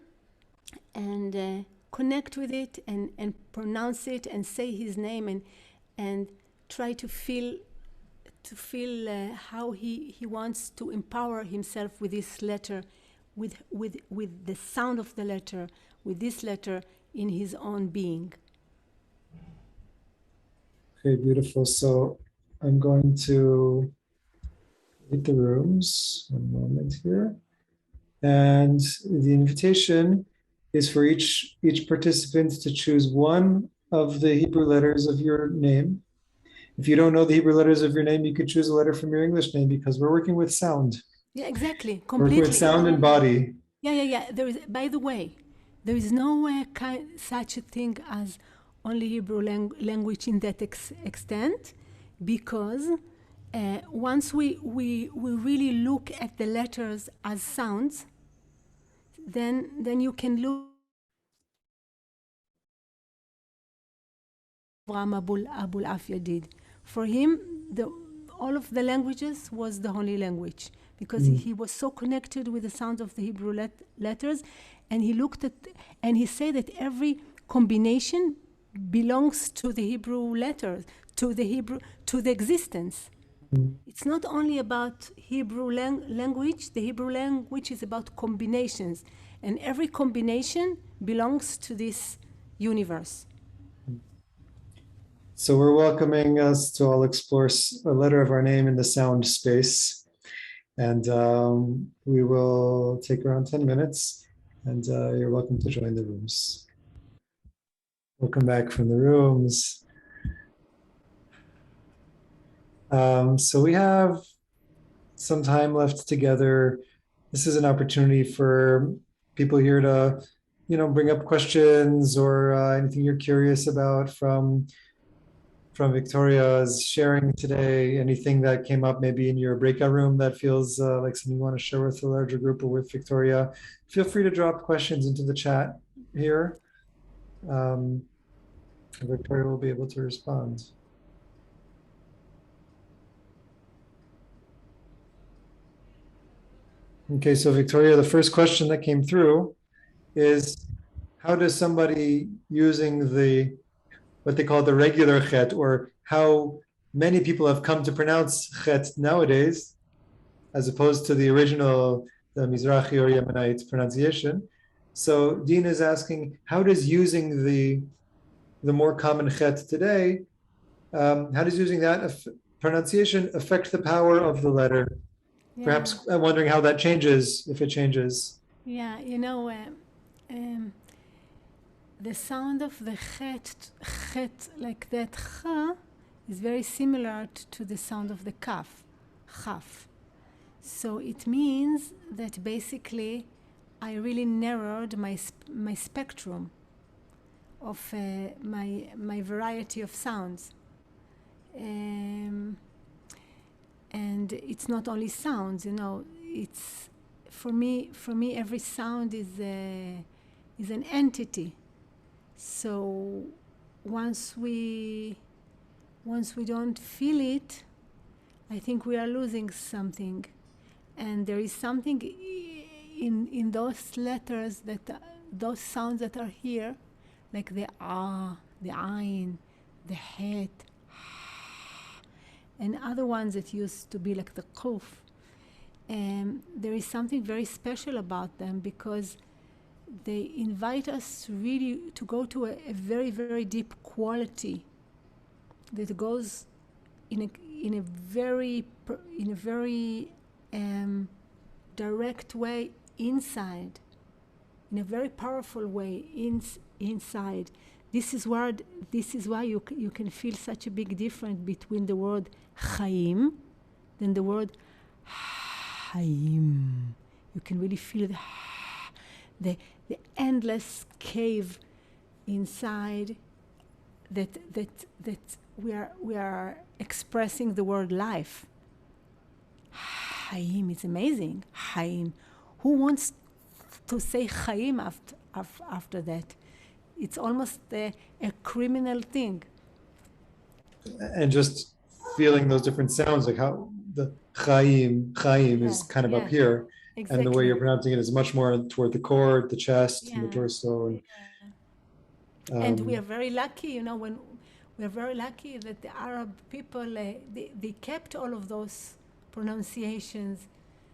and connect with it and pronounce it and say his name and try to feel how he wants to empower himself with this letter, with the sound of the letter, with this letter in his own being. Okay, beautiful. So I'm going to hit the rooms. One moment here. And the invitation is for each participant to choose one of the Hebrew letters of your name. If you don't know the Hebrew letters of your name, you could choose a letter from your English name because we're working with sound. Yeah, exactly. We're Completely. working with sound and body. Yeah. By the way, there is no such a thing as only Hebrew language in that extent, because once we really look at the letters as sounds, then you can look Abraham Abul Afia did. For him, all of the languages was the only language, because he was so connected with the sounds of the Hebrew letters, and he looked at and he said that every combination belongs to the Hebrew letters, to the existence. It's not only about Hebrew language. The Hebrew language is about combinations, and every combination belongs to this universe. So we're welcoming us to all explore a letter of our name in the sound space. And we will take around 10 minutes, and you're welcome to join the rooms. Welcome back from the rooms. So we have some time left together. This is an opportunity for people here to, bring up questions or anything you're curious about from Victoria's sharing today, anything that came up maybe in your breakout room that feels like something you want to share with the larger group or with Victoria. Feel free to drop questions into the chat here. Victoria will be able to respond. Okay, so Victoria, the first question that came through is, how does somebody using what they call the regular chet, or how many people have come to pronounce chet nowadays, as opposed to the original, the Mizrahi or Yemenite pronunciation. So Dean is asking, how does using the more common chet today, how does using that pronunciation affect the power of the letter? Yeah. Perhaps I'm wondering how that changes, if it changes. Yeah, the sound of the chet like that, cha, is very similar to the sound of the kaf, chaf. So it means that basically I really narrowed my spectrum of my variety of sounds. And it's not only sounds, it's for me every sound is an entity. So once we don't feel it, I think we are losing something. And there is something in those letters, those sounds that are here, like the the ayin, the het, and other ones that used to be like the kuf. There is something very special about them, because they invite us really to go to a very, very deep quality that goes in a very direct way inside, in a very powerful way inside. This is why you can feel such a big difference between the word chaim than the word haim. You can really feel the endless cave inside that we are expressing the word life. Chaim is amazing. Chaim. Who wants to say chaim after that? It's almost a criminal thing. And just feeling those different sounds, like how the chaim is kind of up here. Exactly. And the way you're pronouncing it is much more toward the core, the chest, and the torso. And we are very lucky, when we are very lucky that the Arab people, they kept all of those pronunciations,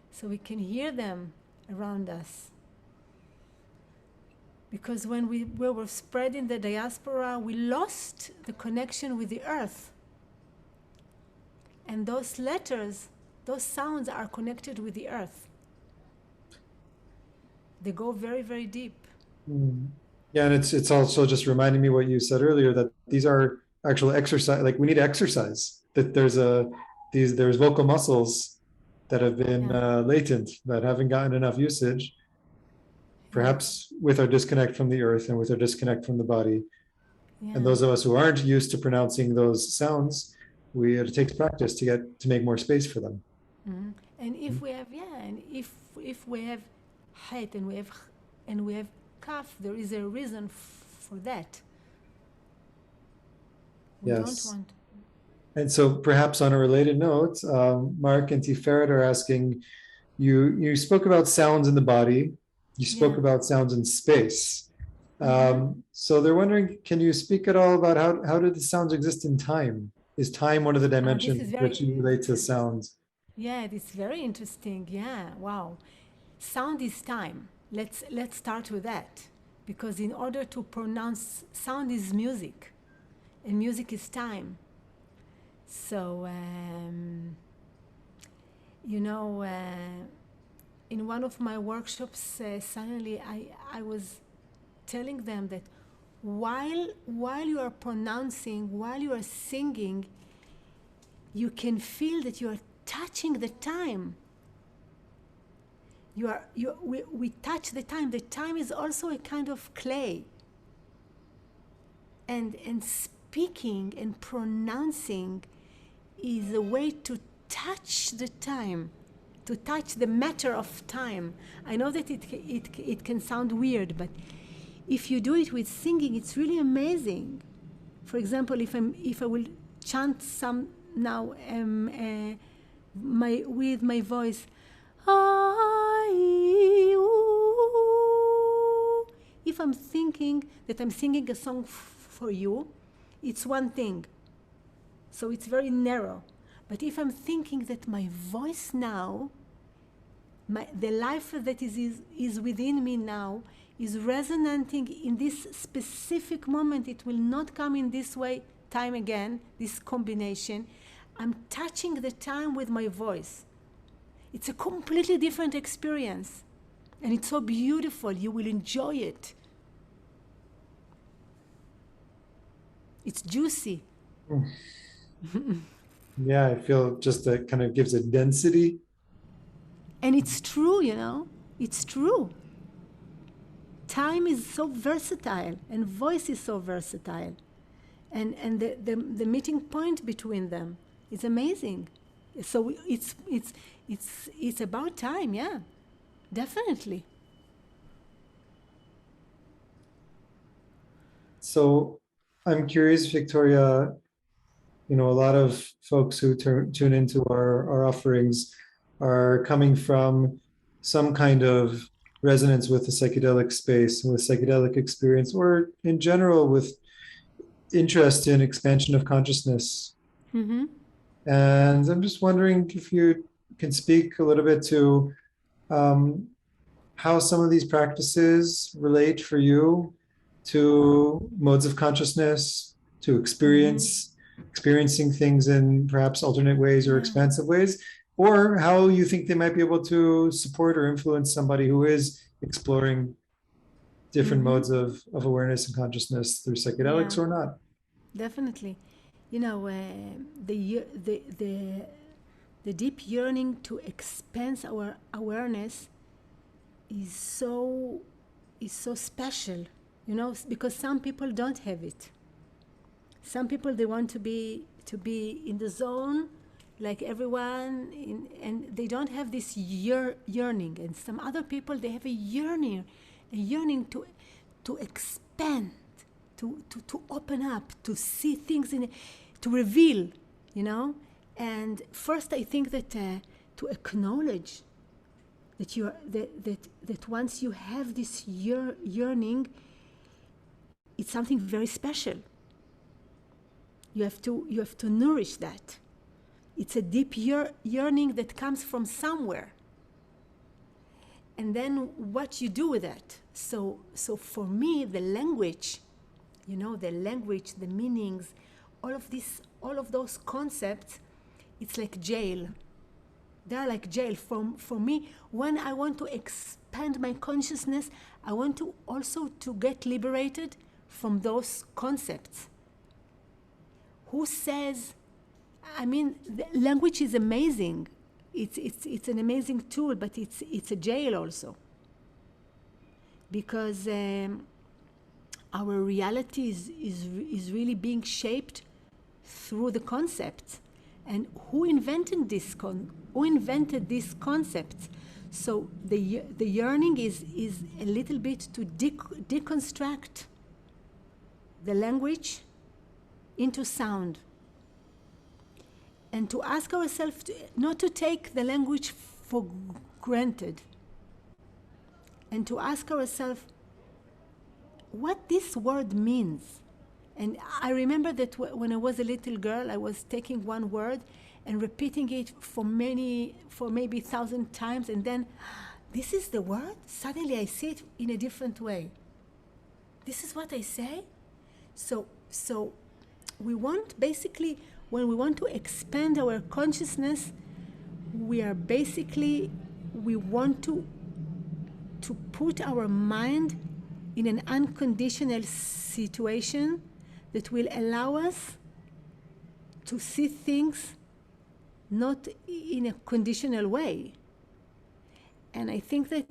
so we can hear them around us. Because when we were spread in the diaspora, we lost the connection with the earth. And those letters, those sounds are connected with the earth. They go very, very deep. Yeah, and it's also just reminding me what you said earlier, that these are actual exercise, like we need to exercise, that there's vocal muscles that have been latent, that haven't gotten enough usage, perhaps with our disconnect from the earth and with our disconnect from the body. And those of us who aren't used to pronouncing those sounds, it takes practice to make more space for them. Mhm. And if we have, and if we have het and we have kaf, there is a reason for that. We don't Yes. want. And so perhaps on a related note, Mark and Tiferet are asking, you spoke about sounds in the body, you spoke Yeah. about sounds in space. Mhm. So they're wondering, can you speak at all about how do the sounds exist in time? Is time one of the This dimensions is which you relate to sounds? yeah, it's very interesting. Yeah, wow. Sound is time. Let's start with that, because in order to pronounce, sound is music, and music is time. So you know, in one of my workshops, suddenly I was telling them that while you are pronouncing, while you are singing, you can feel that you are touching the time. We touch the time. The time is also a kind of clay. And speaking and pronouncing is a way to touch the time, to touch the matter of time. I know that it can sound weird, but if you do it with singing, it's really amazing. For example, if I will chant some now with my voice, if I'm thinking that I'm singing a song for you, it's one thing. So it's very narrow. But if I'm thinking that my voice now, the life that is within me now, is resonating in this specific moment, it will not come in this way time again, this combination. I'm touching the time with my voice. It's a completely different experience. And it's so beautiful. You will enjoy it. It's juicy. Yeah, I feel just that kind of gives a density. And it's true, you know. It's true. Time is so versatile, and voice is so versatile. And the meeting point between them is amazing. So it's about time, yeah. Definitely. So I'm curious, Victoria, a lot of folks who tune into our offerings are coming from some kind of resonance with the psychedelic space, with psychedelic experience, or in general with interest in expansion of consciousness. Mm-hmm. And I'm just wondering if you can speak a little bit to how some of these practices relate for you to modes of consciousness, to experiencing things in perhaps alternate ways or Yeah. expansive ways, or how you think they might be able to support or influence somebody who is exploring different modes of awareness and consciousness through psychedelics Yeah. or not. Definitely. You know, the deep yearning to expand our awareness is so special, you know, because some people don't have it. Some people, they want to be in the zone like everyone and they don't have this yearning. And some other people, they have a yearning to expand, to open up, to see things to reveal, you know. And first I think that to acknowledge that you are that once you have this yearning, it's something very special. You have to nourish that. It's a deep yearning that comes from somewhere. And then what you do with that. So for me, the language, you know, the meanings, all of those concepts, it's like jail. They're like jail. For me, when I want to expand my consciousness, I want to also to get liberated from those concepts. Who says, I mean, the language is amazing. It's an amazing tool, but it's a jail also. Because our reality is really being shaped through the concepts. And who invented this concepts? So the yearning is a little bit to deconstruct the language into sound, and to ask ourselves not to take the language for granted, and to ask ourselves what this word means. And I remember that when I was a little girl, I was taking one word and repeating it for maybe 1,000 times, and then, this is the word? Suddenly I see it in a different way. This is what I say? So we want, basically, when we want to expand our consciousness, we want to put our mind in an unconditional situation that will allow us to see things not in a conditional way. And I think that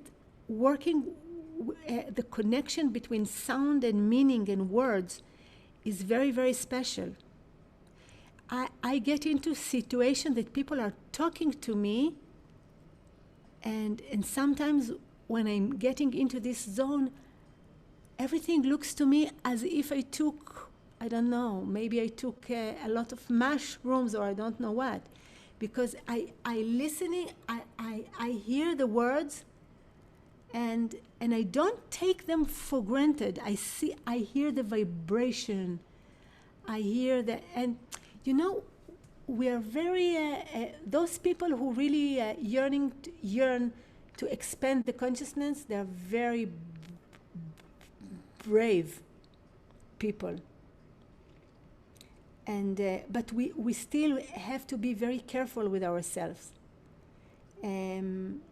working the connection between sound and meaning and words is very, very special. I get into situations that people are talking to me, and sometimes when I'm getting into this zone, everything looks to me as if I took, I don't know, maybe I took a lot of mushrooms, or I don't know what, because I hear the words, and I don't take them for granted. I hear the vibration, I hear and we are very those people who really yearn to expand the consciousness. They are very brave people, and but we still have to be very careful with ourselves, to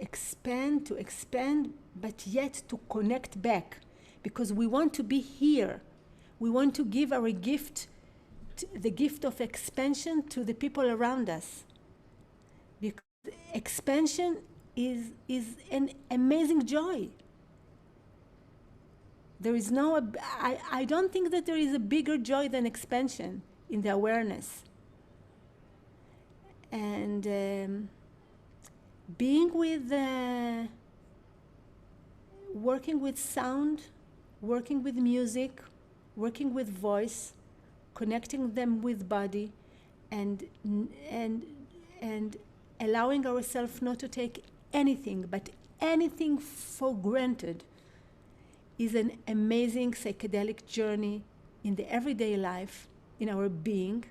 expand, but yet to connect back, because we want to be here. We want to give our gift, the gift of expansion, to the people around us, because expansion is an amazing joy. There is I don't think that there is a bigger joy than expansion in the awareness. And being with, working with sound, working with music, working with voice, connecting them with body, and allowing ourselves not to take anything for granted, is an amazing psychedelic journey in the everyday life, in our being,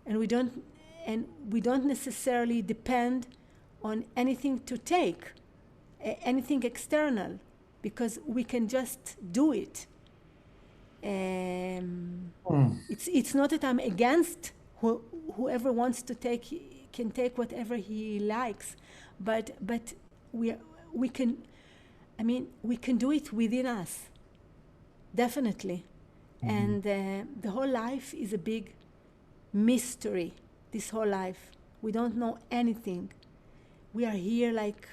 and we don't necessarily depend on anything to take, anything external, because we can just do it. It's not that I'm against whoever wants to take, can take whatever he likes, but we can do it within us, definitely. And the whole life is a big mystery. This whole life, we don't know anything. We are here like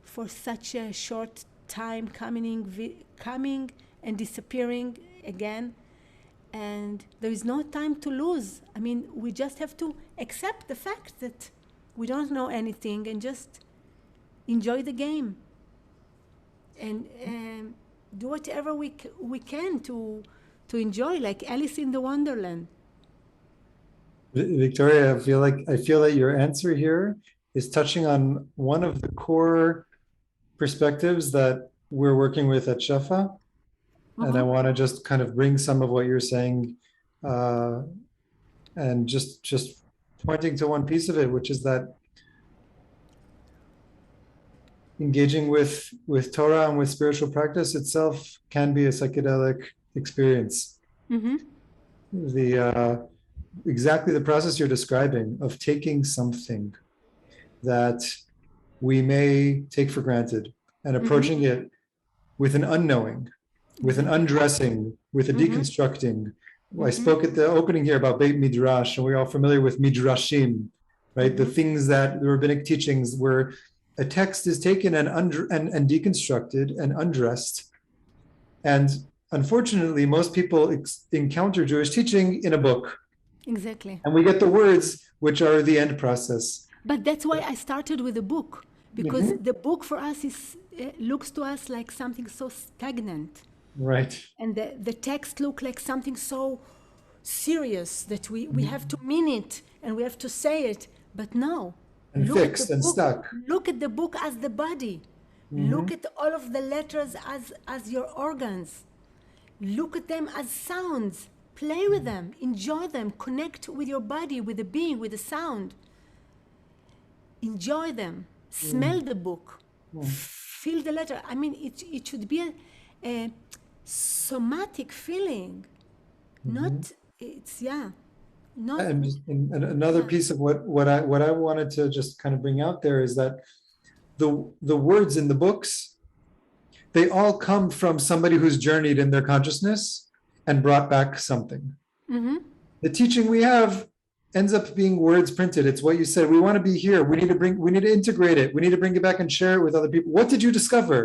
for such a short time, coming and disappearing again, and there is no time to lose. We just have to accept the fact that we don't know anything and just enjoy the game, and do whatever we can to enjoy, like Alice in the Wonderland. Victoria, I feel that your answer here is touching on one of the core perspectives that we're working with at Shefa. And I want to just kind of bring some of what you're saying, and just pointing to one piece of it, which is that engaging with Torah and with spiritual practice itself can be a psychedelic experience. Exactly the process you're describing of taking something that we may take for granted and approaching it with an unknowing, with an undressing, with a deconstructing. I spoke at the opening here about Beit Midrash, and we're all familiar with Midrashim, right? The things that the rabbinic teachings, where a text is taken and deconstructed and undressed, and unfortunately, most people encounter Jewish teaching in a book, Exactly. and we get the words, which are the end process. But that's why I started with a book, because Mhm. the book for us is looks to us like something so stagnant, Right. and the text look like something so serious that we have to mean it and we have to say it. But no, And look at the fixed and book. stuck. Look at the book as the body. Look at all of the letters as your organs. Look at them as sounds. Play with them. Enjoy them. Connect with your body, with the being, with the sound. Enjoy them. Smell the book. Feel the letter. I mean, it should be a somatic feeling. Not, it's, yeah. Not, And another piece of what I wanted to just kind of bring out there is that the words in the books, they all come from somebody who's journeyed in their consciousness and brought back something. The teaching we have ends up being words printed. It's what you said. We want to be here. We need to integrate it. We need to bring it back and share it with other people. What did you discover?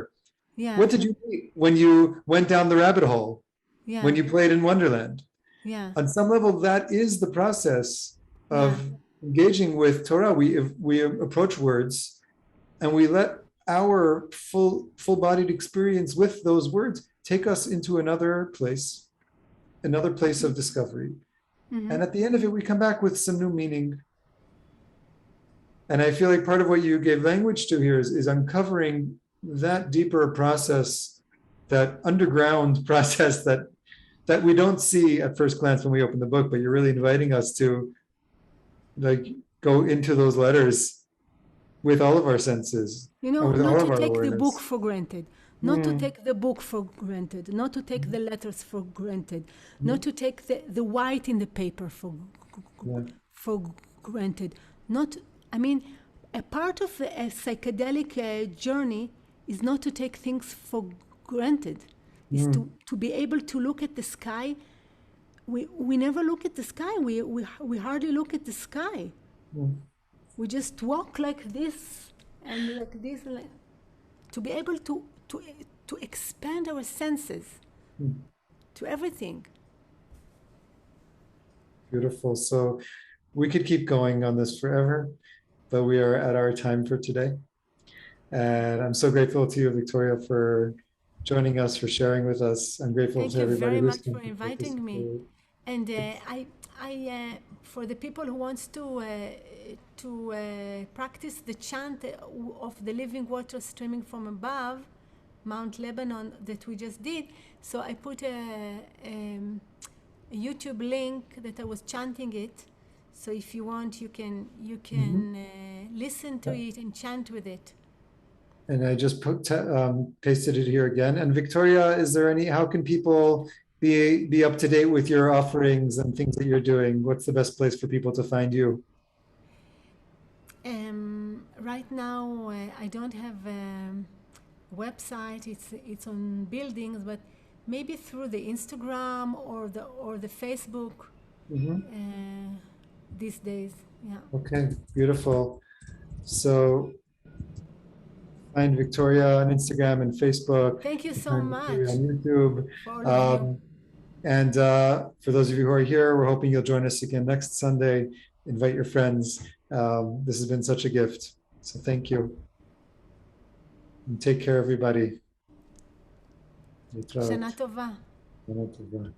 yeah. What did you eat when you went down the rabbit hole? Yeah. When you played in Wonderland? Yeah. On some level, that is the process of engaging with Torah. We approach words and we let our full-bodied experience with those words take us into another place of discovery. And at the end of it, we come back with some new meaning. And I feel like part of what you gave language to here is uncovering that deeper process, that underground process that we don't see at first glance when we open the book, but you're really inviting us to like go into those letters with all of our senses. You know, and with not all to of our take the awareness. book for granted, not to take the book for granted, not to take the letters for granted, not to take the white in the paper for granted. Not, I mean, a part of a psychedelic journey is not to take things for granted, is to be able to look at the sky. We never look at the sky. We hardly look at the sky. We just walk like this and like this, like, to be able to expand our senses to everything. Beautiful. So we could keep going on this forever, but we are at our time for today. And I'm so grateful to you, Victoria, for joining us, for sharing with us. I'm grateful Thank to you everybody very much listening. for inviting me. And I for the people who wants to practice the chant of the living water streaming from above, Mount Lebanon, that we just did. So I put a YouTube link that I was chanting it. So if you want, you can listen to it and chant with it. And I just pasted it here again. And Victoria, is there how can people be up to date with your offerings and things that you're doing? What's the best place for people to find you? Right now, I don't have a website. It's on buildings, but maybe through the Instagram or the Facebook these days. Yeah. Okay, beautiful. So find Victoria on Instagram and Facebook. Thank you so Find much Victoria on YouTube. for all of you. And for those of you who are here, we're hoping you'll join us again next Sunday. Invite your friends. This has been such a gift. So thank you. And take care, everybody. Shana Tova. Shana Tova.